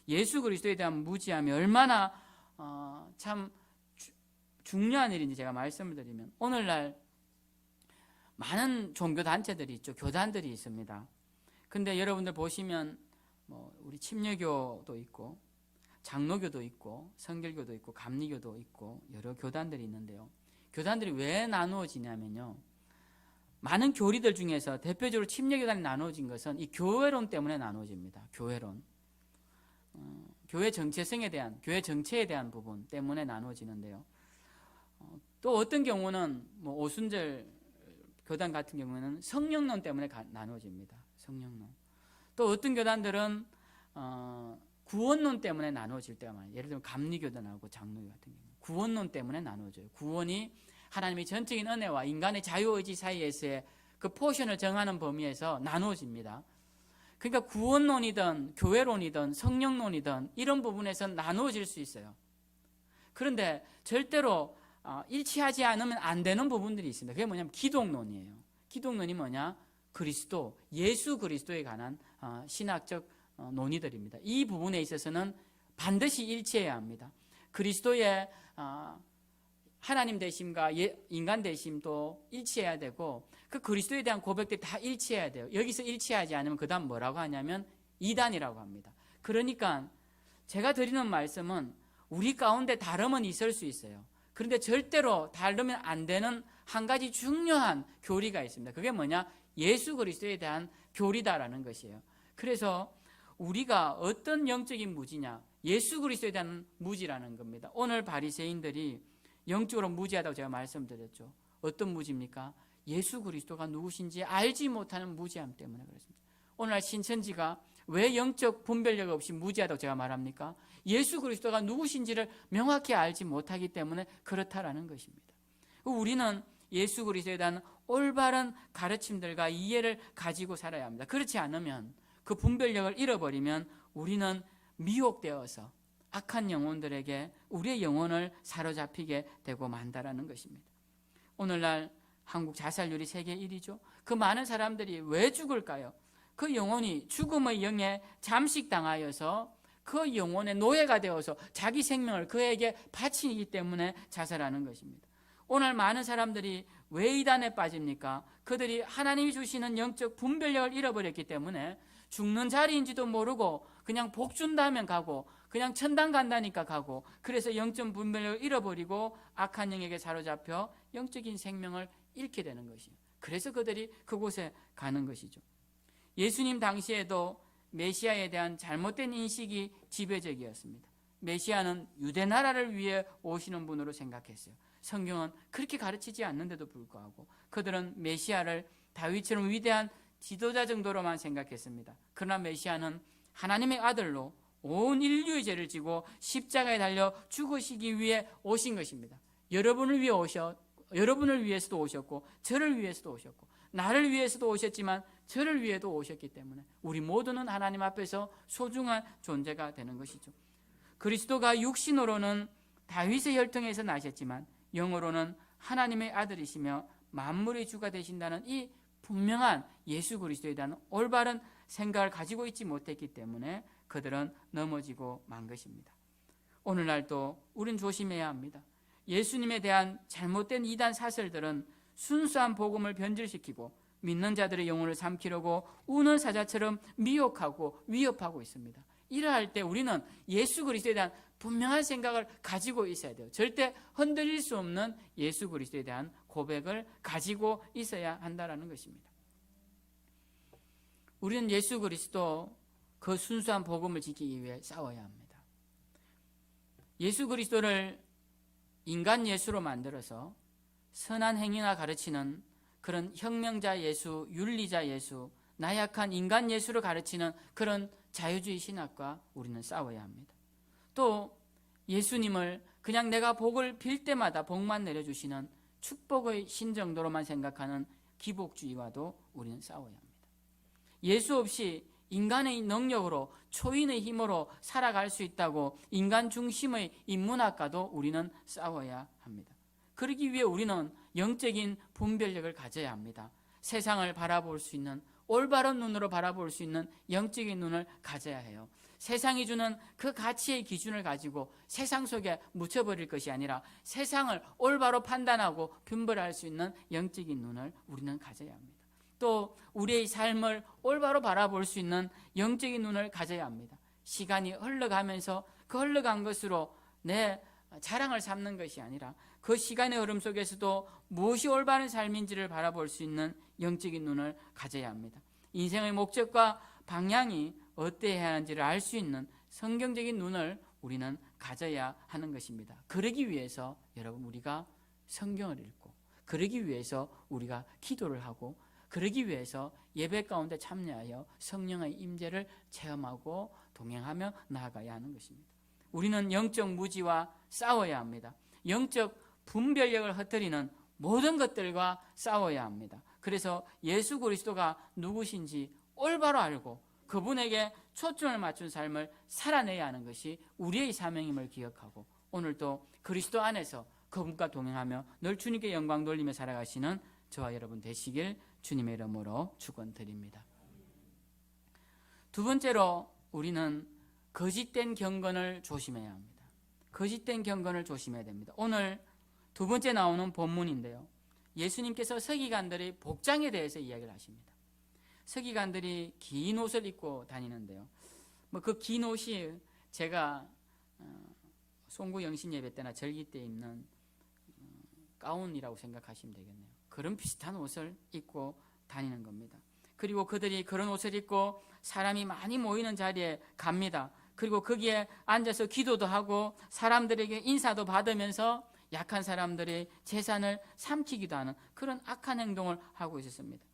[SPEAKER 1] 예수 그리스도에 대한 무지함이 얼마나 참 중요한 일인지 제가 말씀을 드리면, 오늘날 많은 종교단체들이 있죠. 교단들이 있습니다. 근데 여러분들 보시면 우리 침례교도 있고 장로교도 있고 성결교도 있고 감리교도 있고 여러 교단들이 있는데요. 교단들이 왜 나누어지냐면요, 많은 교리들 중에서 대표적으로 침례교단이 나누어진 것은 이 교회론 때문에 나누어집니다. 교회론, 교회 정체성에 대한, 교회 정체에 대한 부분 때문에 나누어지는데요. 또 어떤 경우는 오순절 교단 같은 경우는 성령론 때문에 나누어집니다. 성령론. 또 어떤 교단들은 구원론 때문에 나누어질 때가 많아요. 예를 들면 감리교단하고 장로교 같은 경우 구원론 때문에 나누어져요. 구원이 하나님의 전적인 은혜와 인간의 자유의지 사이에서의 그 포션을 정하는 범위에서 나누어집니다. 그러니까 구원론이든 교회론이든 성령론이든 이런 부분에서 나누어질 수 있어요. 그런데 절대로 일치하지 않으면 안 되는 부분들이 있습니다. 그게 뭐냐면 기독론이에요. 기독론이 뭐냐? 그리스도, 예수 그리스도에 관한 신학적 논의들입니다. 이 부분에 있어서는 반드시 일치해야 합니다. 그리스도의 하나님 되심과 인간 되심도 일치해야 되고, 그 그리스도에 대한 고백들이 다 일치해야 돼요. 여기서 일치하지 않으면 그 다음 뭐라고 하냐면 이단이라고 합니다. 그러니까 제가 드리는 말씀은 우리 가운데 다름은 있을 수 있어요. 그런데 절대로 다르면 안 되는 한 가지 중요한 교리가 있습니다. 그게 뭐냐? 예수 그리스도에 대한 교리다라는 것이에요. 그래서 우리가 어떤 영적인 무지냐? 예수 그리스도에 대한 무지라는 겁니다. 오늘 바리새인들이 영적으로 무지하다고 제가 말씀드렸죠. 어떤 무지입니까? 예수 그리스도가 누구신지 알지 못하는 무지함 때문에 그렇습니다. 오늘날 신천지가 왜 영적 분별력 없이 무지하다고 제가 말합니까? 예수 그리스도가 누구신지를 명확히 알지 못하기 때문에 그렇다라는 것입니다. 우리는 예수 그리스도에 대한 올바른 가르침들과 이해를 가지고 살아야 합니다. 그렇지 않으면, 그 분별력을 잃어버리면 우리는 미혹되어서 악한 영혼들에게 우리의 영혼을 사로잡히게 되고 만다라는 것입니다. 오늘날 한국 자살률이 세계 1위죠. 그 많은 사람들이 왜 죽을까요? 그 영혼이 죽음의 영에 잠식당하여서 그 영혼의 노예가 되어서 자기 생명을 그에게 바치기 때문에 자살하는 것입니다. 오늘 많은 사람들이 왜 이단에 빠집니까? 그들이 하나님이 주시는 영적 분별력을 잃어버렸기 때문에 죽는 자리인지도 모르고 그냥 복 준다면 가고, 그냥 천당 간다니까 가고, 그래서 영적 분별력을 잃어버리고 악한 영에게 사로잡혀 영적인 생명을 잃게 되는 것이에요. 그래서 그들이 그곳에 가는 것이죠. 예수님 당시에도 메시아에 대한 잘못된 인식이 지배적이었습니다. 메시아는 유대 나라를 위해 오시는 분으로 생각했어요. 성경은 그렇게 가르치지 않는데도 불구하고 그들은 메시아를 다윗처럼 위대한 지도자 정도로만 생각했습니다. 그러나 메시아는 하나님의 아들로 온 인류의 죄를 지고 십자가에 달려 죽으시기 위해 오신 것입니다. 여러분을 위해서도 오셨고 저를 위해서도 오셨고 나를 위해서도 오셨지만 저를 위해도 오셨기 때문에 우리 모두는 하나님 앞에서 소중한 존재가 되는 것이죠. 그리스도가 육신으로는 다윗의 혈통에서 나셨지만 영으로는 하나님의 아들이시며 만물의 주가 되신다는 이 분명한 예수 그리스도에 대한 올바른 생각을 가지고 있지 못했기 때문에 그들은 넘어지고 만 것입니다. 오늘날도 우린 조심해야 합니다. 예수님에 대한 잘못된 이단 사설들은 순수한 복음을 변질시키고 믿는 자들의 영혼을 삼키려고 우는 사자처럼 미혹하고 위협하고 있습니다. 이러할 때 우리는 예수 그리스도에 대한 분명한 생각을 가지고 있어야 돼요. 절대 흔들릴 수 없는 예수 그리스도에 대한 고백을 가지고 있어야 한다는 것입니다. 우리는 예수 그리스도 그 순수한 복음을 지키기 위해 싸워야 합니다. 예수 그리스도를 인간 예수로 만들어서 선한 행위나 가르치는 그런 혁명자 예수, 윤리자 예수, 나약한 인간 예수를 가르치는 그런 자유주의 신학과 우리는 싸워야 합니다. 또 예수님을 그냥 내가 복을 빌 때마다 복만 내려주시는 축복의 신 정도로만 생각하는 기복주의와도 우리는 싸워야 합니다. 예수 없이 인간의 능력으로 초인의 힘으로 살아갈 수 있다고 인간 중심의 인문학과도 우리는 싸워야 합니다. 그러기 위해 우리는 영적인 분별력을 가져야 합니다. 세상을 바라볼 수 있는 올바른 눈으로 바라볼 수 있는 영적인 눈을 가져야 해요. 세상이 주는 그 가치의 기준을 가지고 세상 속에 묻혀버릴 것이 아니라 세상을 올바로 판단하고 분별할 수 있는 영적인 눈을 우리는 가져야 합니다. 또 우리의 삶을 올바로 바라볼 수 있는 영적인 눈을 가져야 합니다. 시간이 흘러가면서 그 흘러간 것으로 내 자랑을 삼는 것이 아니라 그 시간의 흐름 속에서도 무엇이 올바른 삶인지를 바라볼 수 있는 영적인 눈을 가져야 합니다. 인생의 목적과 방향이 어때야 하는지를 알 수 있는 성경적인 눈을 우리는 가져야 하는 것입니다. 그러기 위해서 여러분 우리가 성경을 읽고 그러기 위해서 우리가 기도를 하고 그러기 위해서 예배 가운데 참여하여 성령의 임재를 체험하고 동행하며 나아가야 하는 것입니다. 우리는 영적 무지와 싸워야 합니다. 영적 분별력을 흩뜨리는 모든 것들과 싸워야 합니다. 그래서 예수 그리스도가 누구신지 올바로 알고 그분에게 초점을 맞춘 삶을 살아내야 하는 것이 우리의 사명임을 기억하고 오늘도 그리스도 안에서 그분과 동행하며 늘 주님께 영광 돌리며 살아가시는 저와 여러분 되시길 주님의 이름으로 축원드립니다. 두 번째로 우리는 거짓된 경건을 조심해야 합니다. 거짓된 경건을 조심해야 됩니다. 오늘 두 번째 나오는 본문인데요. 예수님께서 서기관들의 복장에 대해서 이야기를 하십니다. 서기관들이 긴 옷을 입고 다니는데요. 그 긴 옷이 제가 송구 영신 예배 때나 절기 때 입는 가운이라고 생각하시면 되겠네요. 그런 비슷한 옷을 입고 다니는 겁니다. 그리고 그들이 그런 옷을 입고 사람이 많이 모이는 자리에 갑니다. 그리고 거기에 앉아서 기도도 하고 사람들에게 인사도 받으면서 약한 사람들의 재산을 삼키기도 하는 그런 악한 행동을 하고 있었습니다.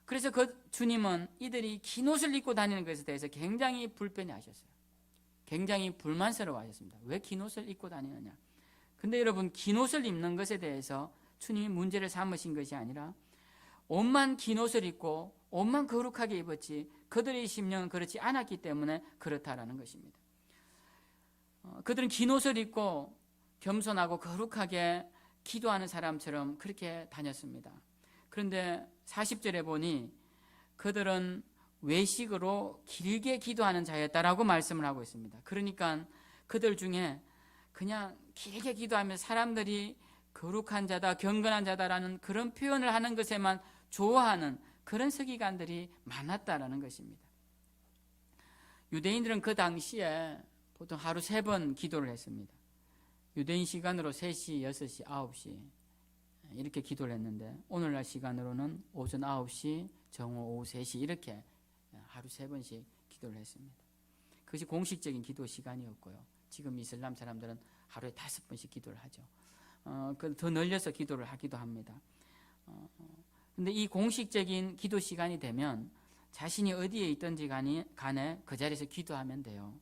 [SPEAKER 1] 그래서 그 주님은 이들이 긴 옷을 입고 다니는 것에 대해서 굉장히 불편해하셨어요. 굉장히 불만스러워하셨습니다. 왜 긴 옷을 입고 다니느냐. 근데 여러분 긴 옷을 입는 것에 대해서 주님이 문제를 삼으신 것이 아니라 옷만 긴 옷을 입고 옷만 거룩하게 입었지 그들의 심령은 그렇지 않았기 때문에 그렇다라는 것입니다. 그들은 긴 옷을 입고 겸손하고 거룩하게 기도하는 사람처럼 그렇게 다녔습니다. 그런데 40절에 보니 그들은 외식으로 길게 기도하는 자였다라고 말씀을 하고 있습니다. 그러니까 그들 중에 그냥 길게 기도하며 사람들이 거룩한 자다, 경건한 자다라는 그런 표현을 하는 것에만 좋아하는 그런 서기관들이 많았다라는 것입니다. 유대인들은 그 당시에 보통 하루 3번 기도를 했습니다. 유대인 시간으로 3시, 6시, 9시 이렇게 기도를 했는데 오늘날 시간으로는 오전 9시, 정오 오후 3시 이렇게 하루 3번씩 기도를 했습니다. 그것이 공식적인 기도 시간이었고요. 지금 이슬람 사람들은 하루에 5번씩 기도를 하죠. 더 늘려서 기도를 하기도 합니다. 근데 이 공식적인 기도 시간이 되면 자신이 어디에 있든지 간에 그 자리에서 기도하면 돼요.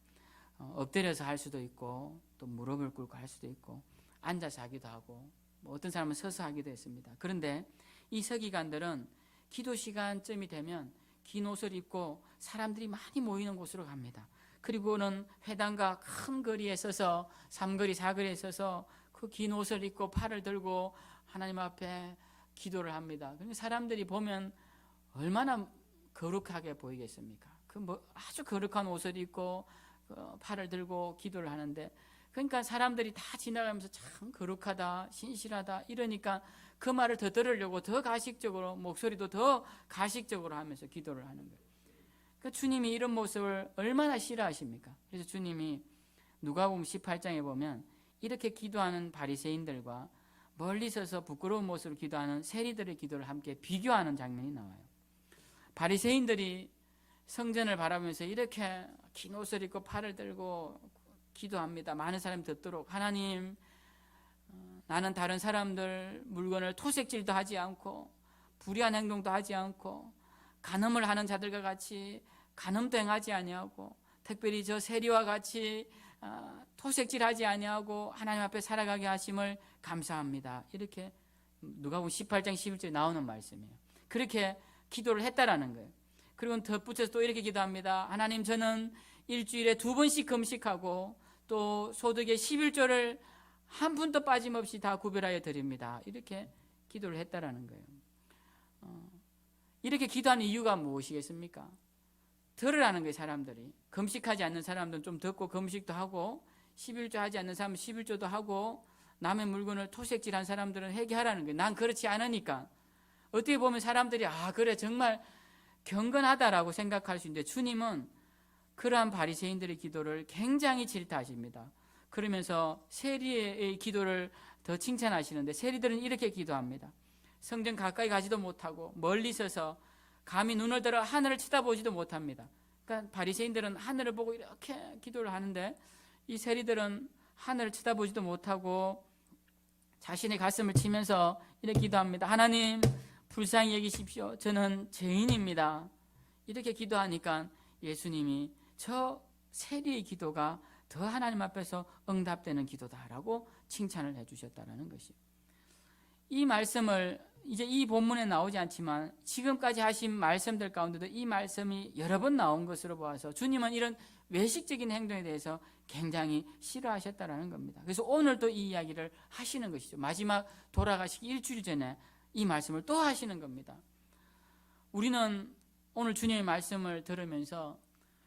[SPEAKER 1] 엎드려서 할 수도 있고 또 무릎을 꿇고 할 수도 있고 앉아서 하기도 하고 뭐 어떤 사람은 서서 하기도 했습니다. 그런데 이 서기관들은 기도 시간쯤이 되면 긴 옷을 입고 사람들이 많이 모이는 곳으로 갑니다. 그리고는 회당과 큰 거리에 서서 삼거리 사거리에 서서 그 긴 옷을 입고 팔을 들고 하나님 앞에 기도를 합니다. 그러니까 사람들이 보면 얼마나 거룩하게 보이겠습니까? 그 뭐 아주 거룩한 옷을 입고 팔을 들고 기도를 하는데, 그러니까 사람들이 다 지나가면서 참 거룩하다, 신실하다 이러니까 그 말을 더 들으려고 더 가식적으로, 목소리도 더 가식적으로 하면서 기도를 하는 거예요. 그러니까 주님이 이런 모습을 얼마나 싫어하십니까? 그래서 주님이 누가복음 18장에 보면 이렇게 기도하는 바리새인들과 멀리 서서 부끄러운 모습으로 기도하는 세리들의 기도를 함께 비교하는 장면이 나와요. 바리새인들이 성전을 바라보면서 이렇게 긴 옷을 입고 팔을 들고 기도합니다. 많은 사람이 듣도록. 하나님, 나는 다른 사람들 물건을 토색질도 하지 않고 불의한 행동도 하지 않고 간음을 하는 자들과 같이 간음도 행하지 아니하고 특별히 저 세리와 같이 토색질하지 아니하고 하나님 앞에 살아가게 하심을 감사합니다. 이렇게 누가복음 18장 11절에 나오는 말씀이에요. 그렇게 기도를 했다라는 거예요. 그리고 덧붙여서 또 이렇게 기도합니다. 하나님, 저는 일주일에 2번씩 금식하고 또 소득의 11조를 한 푼도 빠짐없이 다 구별하여 드립니다. 이렇게 기도를 했다라는 거예요. 이렇게 기도하는 이유가 무엇이겠습니까? 들으라는 거예요. 사람들이 금식하지 않는 사람들은 좀 듣고 금식도 하고 11조 하지 않는 사람은 11조도 하고 남의 물건을 토색질한 사람들은 회개하라는 거예요. 난 그렇지 않으니까. 어떻게 보면 사람들이 그래 정말 경건하다라고 생각할 수 있는데 주님은 그러한 바리새인들의 기도를 굉장히 질타하십니다. 그러면서 세리의 기도를 더 칭찬하시는데 세리들은 이렇게 기도합니다. 성전 가까이 가지도 못하고 멀리 서서 감히 눈을 들어 하늘을 쳐다보지도 못합니다. 그러니까 바리새인들은 하늘을 보고 이렇게 기도를 하는데 이 세리들은 하늘을 쳐다보지도 못하고 자신의 가슴을 치면서 이렇게 기도합니다. 하나님, 불쌍히 여기십시오. 저는 죄인입니다. 이렇게 기도하니까 예수님이 저 세리의 기도가 더 하나님 앞에서 응답되는 기도다라고 칭찬을 해주셨다는 것이에요. 이 말씀을 이제 이 본문에 나오지 않지만 지금까지 하신 말씀들 가운데도 이 말씀이 여러 번 나온 것으로 보아서 주님은 이런 외식적인 행동에 대해서 굉장히 싫어하셨다는 겁니다. 그래서 오늘 또 이 이야기를 하시는 것이죠. 마지막 돌아가시기 일주일 전에 이 말씀을 또 하시는 겁니다. 우리는 오늘 주님의 말씀을 들으면서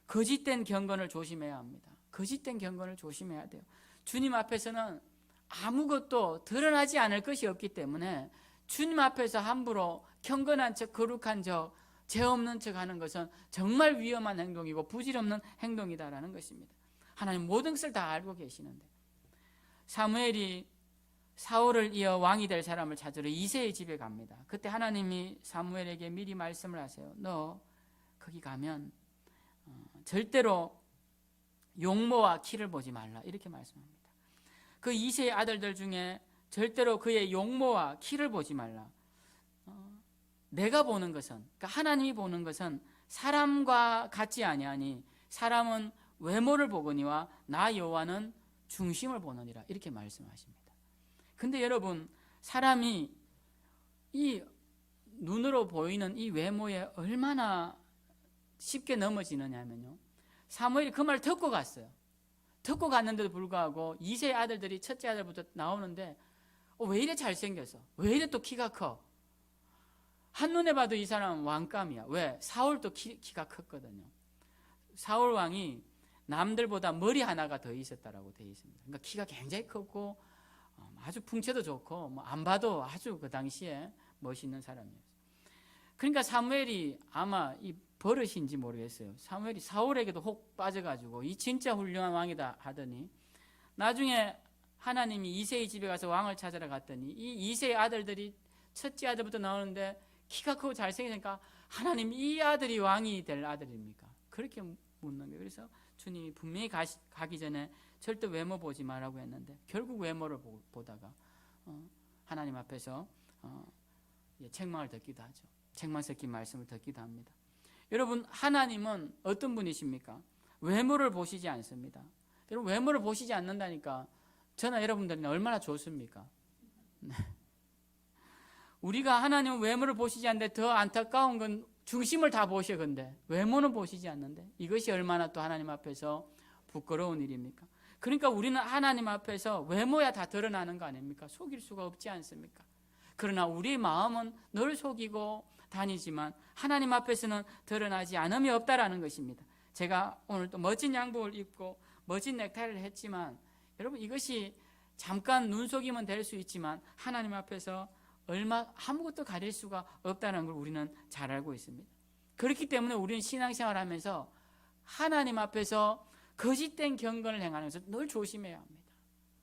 [SPEAKER 1] 거짓된 경건을 조심해야 합니다. 거짓된 경건을 조심해야 돼요. 주님 앞에서는 아무것도 드러나지 않을 것이 없기 때문에 주님 앞에서 함부로 경건한 척, 거룩한 척, 죄 없는 척 하는 것은 정말 위험한 행동이고 부질없는 행동이다라는 것입니다. 하나님 모든 것을 다 알고 계시는데 사무엘이 사울을 이어 왕이 될 사람을 찾으러 이새의 집에 갑니다. 그때 하나님이 사무엘에게 미리 말씀을 하세요. 너 거기 가면 절대로 용모와 키를 보지 말라 이렇게 말씀합니다. 그 이새의 아들들 중에 절대로 그의 용모와 키를 보지 말라. 내가 보는 것은, 그러니까 하나님이 보는 것은 사람과 같지 아니하니 사람은 외모를 보거니와 나 여호와는 중심을 보느니라 이렇게 말씀하십니다. 근데 여러분, 사람이 이 눈으로 보이는 이 외모에 얼마나 쉽게 넘어지느냐면요, 사무엘이 그 말을 듣고 갔어요. 듣고 갔는데도 불구하고 이새의 아들들이 첫째 아들부터 나오는데 왜 이래 잘생겨서, 왜 이래 또 키가 커. 한눈에 봐도 이 사람은 왕감이야. 왜? 사울도 키가 컸거든요. 사울 왕이 남들보다 머리 하나가 더 있었다라고 되어 있습니다. 그러니까 키가 굉장히 컸고 아주 풍채도 좋고 안 봐도 아주 그 당시에 멋있는 사람이었어요. 그러니까 사무엘이 아마 이 버릇인지 모르겠어요. 사무엘이 사울에게도 혹 빠져가지고 이 진짜 훌륭한 왕이다 하더니 나중에 하나님이 이새의 집에 가서 왕을 찾으러 갔더니 이 이새의 아들들이 첫째 아들부터 나오는데 키가 크고 잘생기니까 하나님 이 아들이 왕이 될 아들입니까? 그렇게 묻는 거예요. 그래서 주님이 분명히 가기 전에 절대 외모 보지 말라고 했는데 결국 외모를 보다가 하나님 앞에서 책망을 듣기도 하죠. 책망 섞인 말씀을 듣기도 합니다. 여러분, 하나님은 어떤 분이십니까? 외모를 보시지 않습니다. 여러분, 외모를 보시지 않는다니까 저나 여러분들은 얼마나 좋습니까? 네. 우리가 하나님은 외모를 보시지 않는데 더 안타까운 건 중심을 다 보셔. 근데 외모는 보시지 않는데 이것이 얼마나 또 하나님 앞에서 부끄러운 일입니까? 그러니까 우리는 하나님 앞에서 외모야 다 드러나는 거 아닙니까? 속일 수가 없지 않습니까? 그러나 우리 마음은 늘 속이고 다니지만 하나님 앞에서는 드러나지 않음이 없다라는 것입니다. 제가 오늘 또 멋진 양복을 입고 멋진 넥타이를 했지만 여러분, 이것이 잠깐 눈속이면 될 수 있지만 하나님 앞에서 아무것도 가릴 수가 없다는 걸 우리는 잘 알고 있습니다. 그렇기 때문에 우리는 신앙생활하면서 하나님 앞에서 거짓된 경건을 행하는 것을 늘 조심해야 합니다.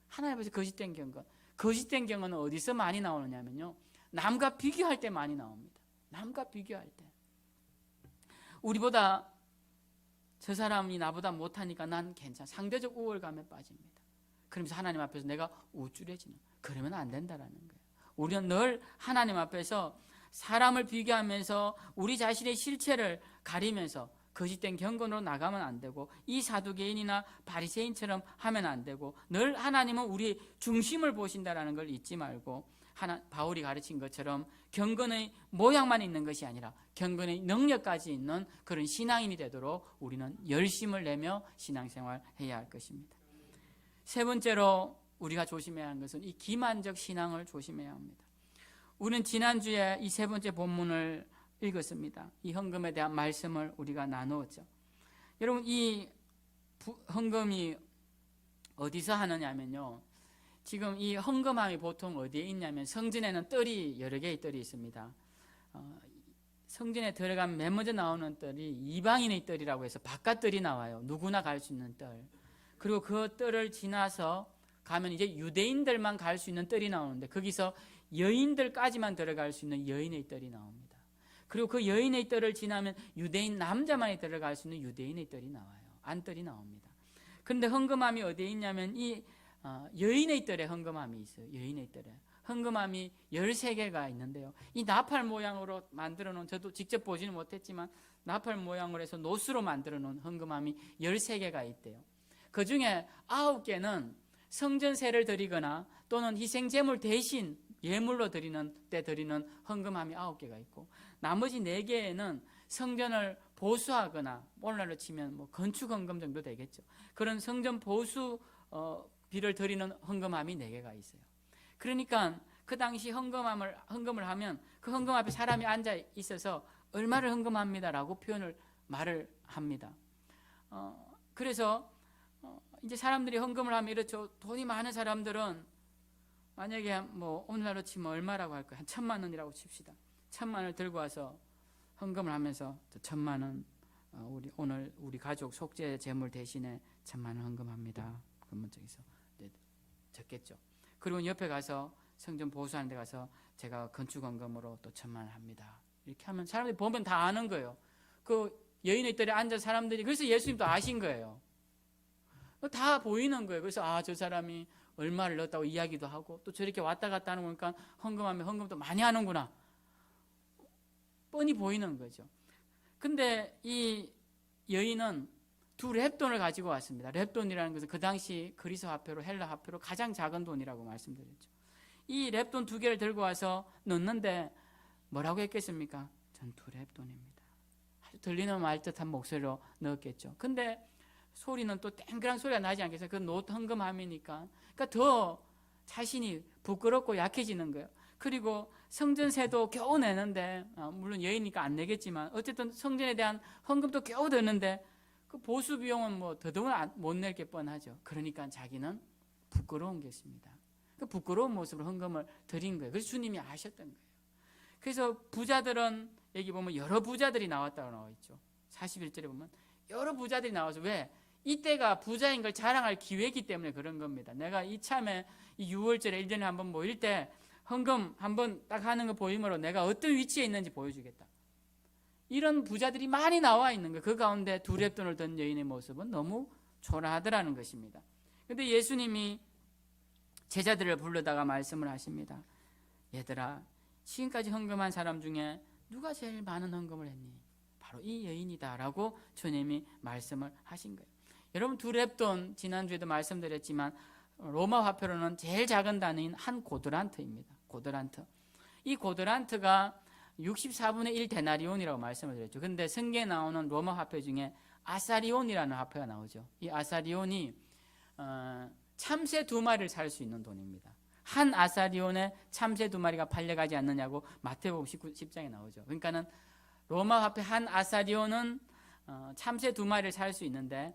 [SPEAKER 1] 하나님 앞에서 거짓된 경건. 거짓된 경건은 어디서 많이 나오느냐면요, 남과 비교할 때 많이 나옵니다. 남과 비교할 때. 우리보다 저 사람이 나보다 못하니까 난 괜찮아. 상대적 우월감에 빠집니다. 그러면서 하나님 앞에서 내가 우쭐해지는. 그러면 안 된다라는 거예요. 우리는 늘 하나님 앞에서 사람을 비교하면서 우리 자신의 실체를 가리면서 거짓된 경건으로 나가면 안 되고, 이 사두개인이나 바리새인처럼 하면 안 되고, 늘 하나님은 우리 중심을 보신다라는 걸 잊지 말고, 바울이 가르친 것처럼 경건의 모양만 있는 것이 아니라 경건의 능력까지 있는 그런 신앙인이 되도록 우리는 열심을 내며 신앙생활해야 할 것입니다. 세 번째로 우리가 조심해야 하는 것은 이 기만적 신앙을 조심해야 합니다. 우리는 지난주에 이 세 번째 본문을 읽었습니다. 이 헌금에 대한 말씀을 우리가 나누었죠. 여러분, 이 헌금이 어디서 하느냐면요, 지금 이 헌금함이 보통 어디에 있냐면 성전에는 뜰이 여러 개의 뜰이 있습니다. 성전에 들어가면 맨 먼저 나오는 뜰이 이방인의 뜰이라고 해서 바깥 뜰이 나와요. 누구나 갈 수 있는 뜰. 그리고 그 뜰을 지나서 가면 이제 유대인들만 갈 수 있는 뜰이 나오는데, 거기서 여인들까지만 들어갈 수 있는 여인의 뜰이 나옵니다. 그리고 그 여인의 뜰을 지나면 유대인 남자만이 들어갈 수 있는 유대인의 뜰이 나와요. 안뜰이 나옵니다. 그런데 헌금함이 어디에 있냐면 이 여인의 뜰에 헌금함이 있어요. 여인의 뜰에 헌금함이 13개가 있는데요, 이 나팔 모양으로 만들어 놓은, 저도 직접 보지는 못했지만 나팔 모양으로 해서 노수로 만들어 놓은 헌금함이 13개가 있대요. 그 중에 9개는 성전세를 드리거나 또는 희생제물 대신 예물로 드리는 때 드리는 헌금함이 9개가 있고, 나머지 4개에는 성전을 보수하거나, 오늘날로 치면 뭐 건축 헌금 정도 되겠죠. 그런 성전 보수 비를 드리는 헌금함이 4개가 있어요. 그러니까 그 당시 헌금을 하면 그 헌금 앞에 사람이 앉아 있어서 얼마를 헌금합니다라고 말을 합니다. 그래서 이제 사람들이 헌금을 하면 이렇죠. 돈이 많은 사람들은 만약에 뭐 오늘날로 치면 얼마라고 할까요? 한 1,000만 원이라고 칩시다. 1,000만 원을 들고 와서 헌금을 하면서 1,000만 원 오늘 우리 가족 속죄 제물 대신에 1,000만 원 헌금합니다. 그러면 저기서 적겠죠. 그리고 옆에 가서 성전 보수하는 데 가서 제가 건축 헌금으로 또 1,000만 원 합니다. 이렇게 하면 사람들이 보면 다 아는 거예요. 그 여인의 뜰에 앉은 사람들이, 그래서 예수님도 아신 거예요. 다 보이는 거예요. 그래서 저 사람이 얼마를 넣었다고 이야기도 하고, 또 저렇게 왔다 갔다 하는 거니까 헌금하면 헌금도 많이 하는구나, 뻔히 보이는 거죠. 근데 이 여인은 2렙돈을 가지고 왔습니다. 렙돈이라는 것은 그 당시 그리스 화폐로, 헬라 화폐로 가장 작은 돈이라고 말씀드렸죠. 이 렙돈 2개를 들고 와서 넣는데 뭐라고 했겠습니까? 전 2렙돈입니다. 아주 들리는 말듯한 목소리로 넣었겠죠. 근데 소리는 또 땡그랑 소리가 나지 않겠어요? 그 노트 헌금함이니까. 그러니까 더 자신이 부끄럽고 약해지는 거예요. 그리고 성전세도 겨우 내는데, 물론 여인이니까 안 내겠지만 어쨌든 성전에 대한 헌금도 겨우 드는데 그 보수 비용은 뭐 더더욱 못 낼 게 뻔하죠. 그러니까 자기는 부끄러운 것입니다. 그 부끄러운 모습으로 헌금을 드린 거예요. 그래서 주님이 아셨던 거예요. 그래서 부자들은, 여기 보면 여러 부자들이 나왔다고 나와 있죠. 41절에 보면 여러 부자들이 나와서, 왜? 이때가 부자인 걸 자랑할 기회이기 때문에 그런 겁니다. 내가 이참에 이 6월절에 1년에 한번 모일 때 헌금 한번 딱 하는 거 보임으로 내가 어떤 위치에 있는지 보여주겠다. 이런 부자들이 많이 나와 있는 거예요. 그 가운데 2렙돈을 든 여인의 모습은 너무 초라하더라는 것입니다. 그런데 예수님이 제자들을 불러다가 말씀을 하십니다. 얘들아, 지금까지 헌금한 사람 중에 누가 제일 많은 헌금을 했니? 바로 이 여인이다 라고 주님이 말씀을 하신 거예요. 여러분, 두 렙돈, 지난주에도 말씀드렸지만 로마 화폐로는 제일 작은 단위인 한 고드란트입니다. 고드란트. 이 고드란트가 64분의 1 데나리온이라고 말씀을 드렸죠. 근데 성경에 나오는 로마 화폐 중에 아사리온이라는 화폐가 나오죠. 이 아사리온이 참새 2마리를 살 수 있는 돈입니다. 한 아사리온에 참새 2마리가 팔려가지 않느냐고 마태복음 10장에 나오죠. 그러니까는 로마 화폐 한 아사리온은 참새 2마리를 살 수 있는데,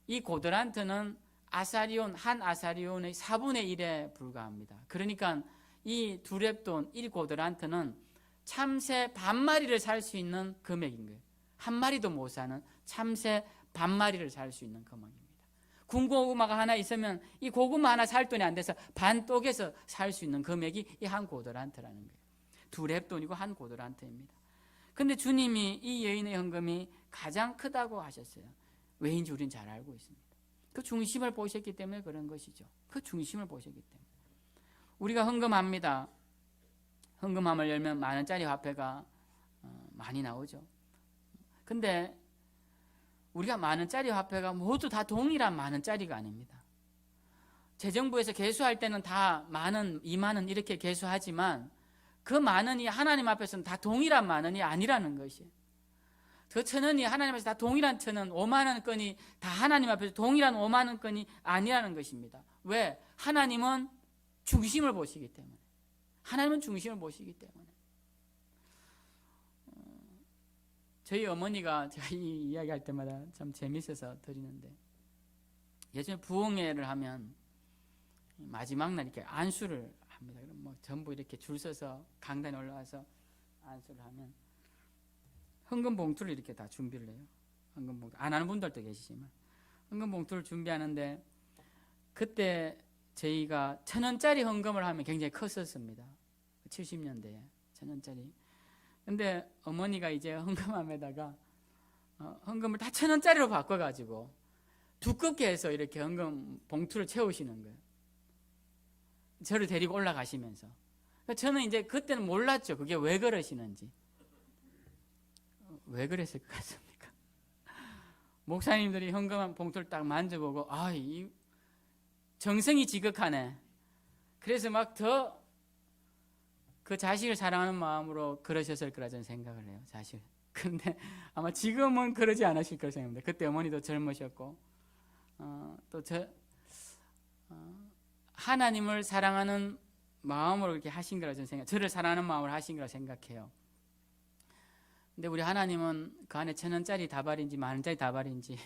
[SPEAKER 1] 이 고드란트는 한 아사리온의 4분의 1에 불과합니다. 그러니까 이 두 렙돈 1고드란트는 참새 반마리를 살 수 있는 금액인 거예요. 한 마리도 못 사는 참새 반마리를 살 수 있는 금액입니다. 군고구마가 하나 있으면 이 고구마 하나 살 돈이 안 돼서 반 똑에서 살 수 있는 금액이 이 한 고드란트라는 거예요. 두 렙돈이고 한 고드란트입니다. 근데 주님이 이 여인의 헌금이 가장 크다고 하셨어요. 왜인지 우리는 잘 알고 있습니다. 그 중심을 보셨기 때문에 그런 것이죠. 그 중심을 보셨기 때문에. 우리가 헌금합니다. 헌금함을 열면 만원짜리 화폐가 많이 나오죠. 근데 우리가 만원짜리 화폐가 모두 다 동일한 만원짜리가 아닙니다. 재정부에서 계수할 때는 다 만원, 2만원 이렇게 계수하지만 그 만원이 하나님 앞에서는 다 동일한 만원이 아니라는 것이에요. 그 1,000원이 하나님 앞에서 다 동일한 1,000원, 5만원권이 다 하나님 앞에서 동일한 5만원권이 아니라는 것입니다. 왜? 하나님은 중심을 보시기 때문에. 하나님은 중심을 보시기 때문에. 저희 어머니가 제가 이 이야기할 때마다 참 재밌어서 드리는데, 예전에 부흥회를 하면 마지막 날 이렇게 안수를 합니다. 그럼 뭐 전부 이렇게 줄 서서 강단에 올라와서 안수를 하면 헌금 봉투를 이렇게 다 준비를 해요. 헌금 봉투. 안 하는 분들도 계시지만 헌금 봉투를 준비하는데, 그때 저희가 1,000원짜리 헌금을 하면 굉장히 컸었습니다. 70년대에 1,000원짜리. 근데 어머니가 이제 헌금함에다가 헌금을 다 1,000원짜리로 바꿔가지고 두껍게 해서 이렇게 헌금 봉투를 채우시는 거예요. 저를 데리고 올라가시면서. 저는 이제 그때는 몰랐죠. 그게 왜 그러시는지. 왜 그랬을 것 같습니까? 목사님들이 헌금 봉투를 딱 만져보고, 이 정성이 지극하네. 그래서 막 더 그 자식을 사랑하는 마음으로 그러셨을 거라 저는 생각을 해요. 사실. 근데 아마 지금은 그러지 않으실 거라 생각합니다. 그때 어머니도 젊으셨고, 하나님을 사랑하는 마음으로 이렇게 하신 거라 저는 생각. 저를 사랑하는 마음으로 하신 거라 생각해요. 근데 우리 하나님은 그 안에 1,000원짜리 다발인지 만원짜리 다발인지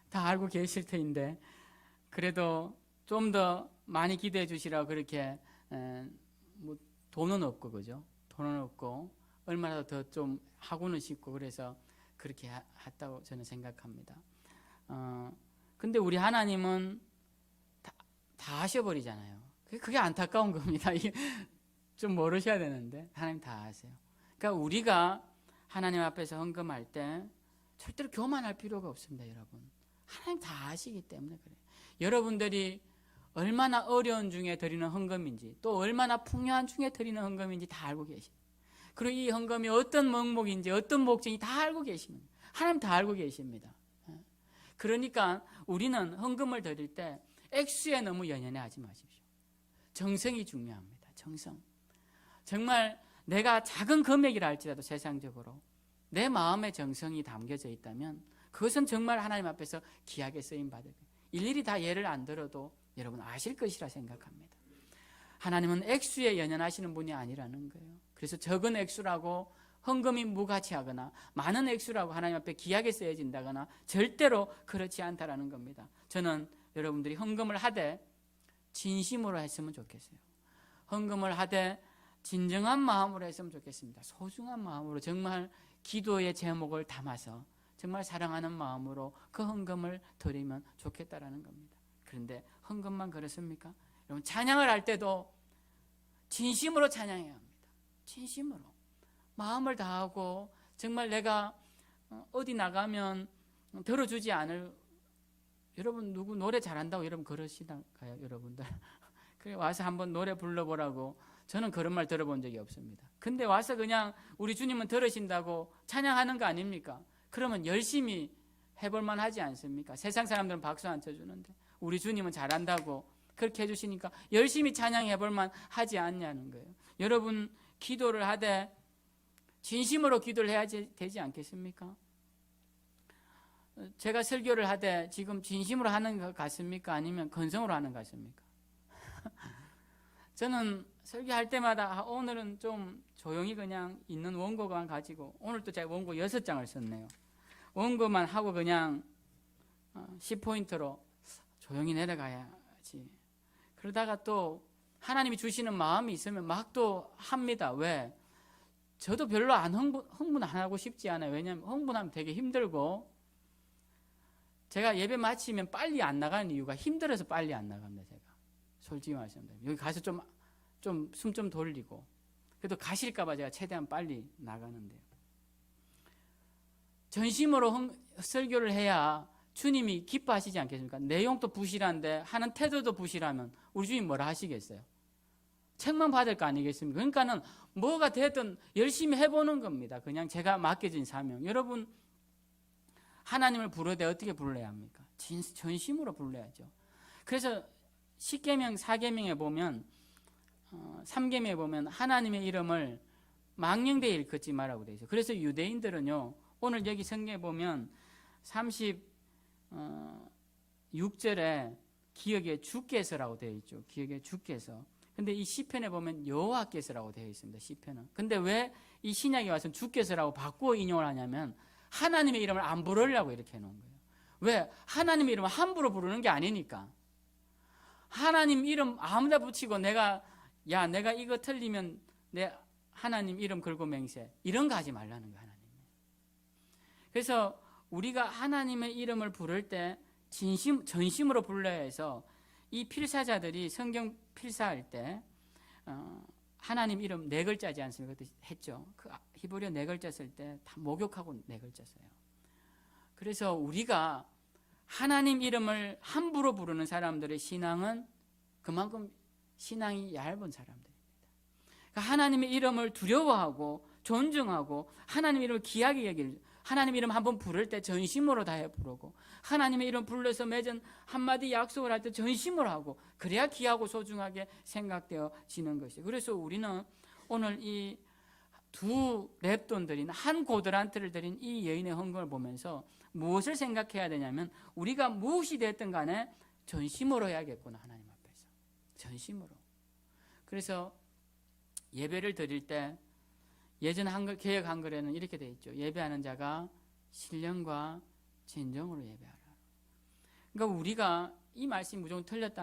[SPEAKER 1] 다 알고 계실 터인데, 그래도 좀 더 많이 기대해 주시라고 그렇게 뭐 돈은 없고, 그죠? 돈은 없고 얼마나 더 좀 하고는 싶고, 그래서 그렇게 했다고 저는 생각합니다. 근데 우리 하나님은 다 하셔버리잖아요. 그게 안타까운 겁니다. 이게 좀 모르셔야 되는데 하나님 다 아세요. 그러니까 우리가 하나님 앞에서 헌금할 때 절대로 교만할 필요가 없습니다, 여러분. 하나님 다 아시기 때문에 그래요. 여러분들이 얼마나 어려운 중에 드리는 헌금인지, 또 얼마나 풍요한 중에 드리는 헌금인지 다 알고 계십니다. 그리고 이 헌금이 어떤 목적인지, 어떤 목적인지 다 알고 계십니다. 하나님 다 알고 계십니다. 그러니까 우리는 헌금을 드릴 때 액수에 너무 연연해하지 마십시오. 정성이 중요합니다. 정성. 정말 내가 작은 금액이라 할지라도 세상적으로 내 마음의 정성이 담겨져 있다면 그것은 정말 하나님 앞에서 귀하게 쓰임받을 거예요. 일일이 다 예를 안 들어도 여러분 아실 것이라 생각합니다. 하나님은 액수에 연연하시는 분이 아니라는 거예요. 그래서 적은 액수라고 헌금이 무가치하거나 많은 액수라고 하나님 앞에 귀하게 쓰여진다거나 절대로 그렇지 않다라는 겁니다. 저는 여러분들이 헌금을 하되 진심으로 했으면 좋겠어요. 헌금을 하되 진정한 마음으로 했으면 좋겠습니다. 소중한 마음으로 정말 기도의 제목을 담아서 정말 사랑하는 마음으로 그 헌금을 드리면 좋겠다라는 겁니다. 그런데 헌금만 그렇습니까? 여러분, 찬양을 할 때도 진심으로 찬양해야 합니다. 진심으로 마음을 다하고, 정말 내가 어디 나가면 들어주지 않을, 여러분 누구 노래 잘한다고 여러분 그러시나요? 여러분들 그래 와서 한번 노래 불러보라고 저는 그런 말 들어본 적이 없습니다. 근데 와서 그냥 우리 주님은 들으신다고 찬양하는 거 아닙니까? 그러면 열심히 해볼 만하지 않습니까? 세상 사람들은 박수 안 쳐주는데 우리 주님은 잘한다고 그렇게 해주시니까 열심히 찬양해볼 만하지 않냐는 거예요. 여러분 기도를 하되 진심으로 기도를 해야 되지 않겠습니까? 제가 설교를 하되 지금 진심으로 하는 것 같습니까? 아니면 건성으로 하는 것 같습니까? 저는 설교할 때마다 오늘은 좀 조용히 그냥 있는 원고만 가지고, 오늘도 제가 원고 6장을 썼네요. 원고만 하고 그냥 10포인트로 조용히 내려가야지. 그러다가 또 하나님이 주시는 마음이 있으면 막 또 합니다. 왜? 저도 별로 안 흥분 안 하고 싶지 않아요. 왜냐하면 흥분하면 되게 힘들고, 제가 예배 마치면 빨리 안 나가는 이유가 힘들어서 빨리 안 나갑니다. 제가 솔직히 말씀드리면 여기 가서 좀 숨 좀 돌리고, 그래도 가실까 봐 제가 최대한 빨리 나가는데요. 전심으로 설교를 해야 주님이 기뻐하시지 않겠습니까? 내용도 부실한데 하는 태도도 부실하면 우리 주님 뭐라 하시겠어요? 책만 받을 거 아니겠습니까? 그러니까는 뭐가 됐든 열심히 해보는 겁니다. 그냥 제가 맡겨진 사명. 여러분 하나님을 부르되 어떻게 불러야 합니까? 전심으로 불러야죠. 그래서 10계명 4계명에 보면 3계명에 보면 하나님의 이름을 망령되이 일컫지 말라고 되어 있어요. 그래서 유대인들은요, 오늘 여기 성경에 보면 36절에 기억에 주께서라고 되어 있죠. 기억에 주께서. 근데 이 시편에 보면 여호와께서라고 되어 있습니다. 시편은. 근데 왜 이 신약에 와서 주께서라고 바꾸어 인용을 하냐면 하나님의 이름을 안 부르려고 이렇게 해놓은 거예요. 왜? 하나님의 이름을 함부로 부르는 게 아니니까. 하나님 이름 아무나 붙이고 내가 이거 틀리면 내 하나님 이름 걸고 맹세, 이런 거 하지 말라는 거예요. 하나님. 그래서 우리가 하나님의 이름을 부를 때 전심으로 불러야 해서, 이 필사자들이 성경 필사할 때 하나님 이름 4글자지 않습니까? 그때 했죠. 그 히브리어 4글자 쓸 때 다 목욕하고 4글자 써요. 그래서 우리가 하나님 이름을 함부로 부르는 사람들의 신앙은 그만큼 신앙이 얇은 사람들입니다. 그러니까 하나님의 이름을 두려워하고 존중하고 하나님의 이름을 귀하게 여길, 하나님의 이름 한번 부를 때 전심으로 다해 부르고, 하나님의 이름 불러서 맺은 한마디 약속을 할 때 전심으로 하고, 그래야 귀하고 소중하게 생각되어지는 것이에요. 그래서 우리는 오늘 이 두 랩돈 드린, 한 고드란트를 드린 이 여인의 헌금을 보면서 무엇을 생각해야 되냐면, 우리가 무엇이 됐든 간에 전심으로 해야겠구나. 하나님 앞에서 전심으로. 그래서 예배를 드릴 때 예전 한글, 개역 한글에는 이렇게 되어 있죠. 예배하는 자가 신령과 진정으로 예배하라. 그러니까 우리가 이 말씀이 무조건 틀린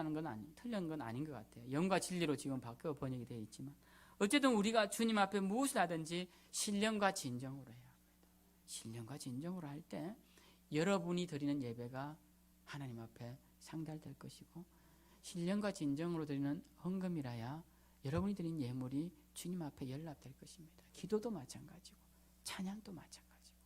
[SPEAKER 1] 건 아닌 것 같아요. 영과 진리로 지금 바뀌어 번역이 되어 있지만, 어쨌든 우리가 주님 앞에 무엇을 하든지 신령과 진정으로 해야 합니다. 신령과 진정으로 할 때 여러분이 드리는 예배가 하나님 앞에 상달될 것이고, 신령과 진정으로 드리는 헌금이라야 여러분이 드린 예물이 주님 앞에 연락될 것입니다. 기도도 마찬가지고 찬양도 마찬가지고.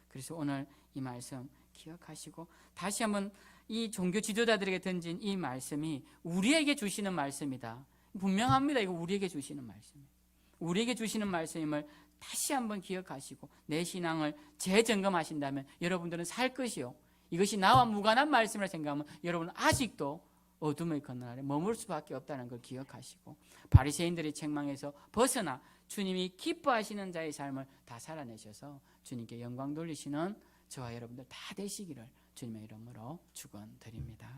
[SPEAKER 1] 그래서 오늘 이 말씀 기억하시고, 다시 한번 이 종교 지도자들에게 던진 이 말씀이 우리에게 주시는 말씀이다. 분명합니다. 이거 우리에게 주시는 말씀이에요. 우리에게 주시는 말씀임을 다시 한번 기억하시고 내 신앙을 재점검하신다면 여러분들은 살 것이요, 이것이 나와 무관한 말씀을 생각하면 여러분은 아직도 어둠의 그늘 아래 머물 수밖에 없다는 걸 기억하시고, 바리새인들의 책망에서 벗어나 주님이 기뻐하시는 자의 삶을 다 살아내셔서 주님께 영광 돌리시는 저와 여러분들 다 되시기를 주님의 이름으로 축원드립니다.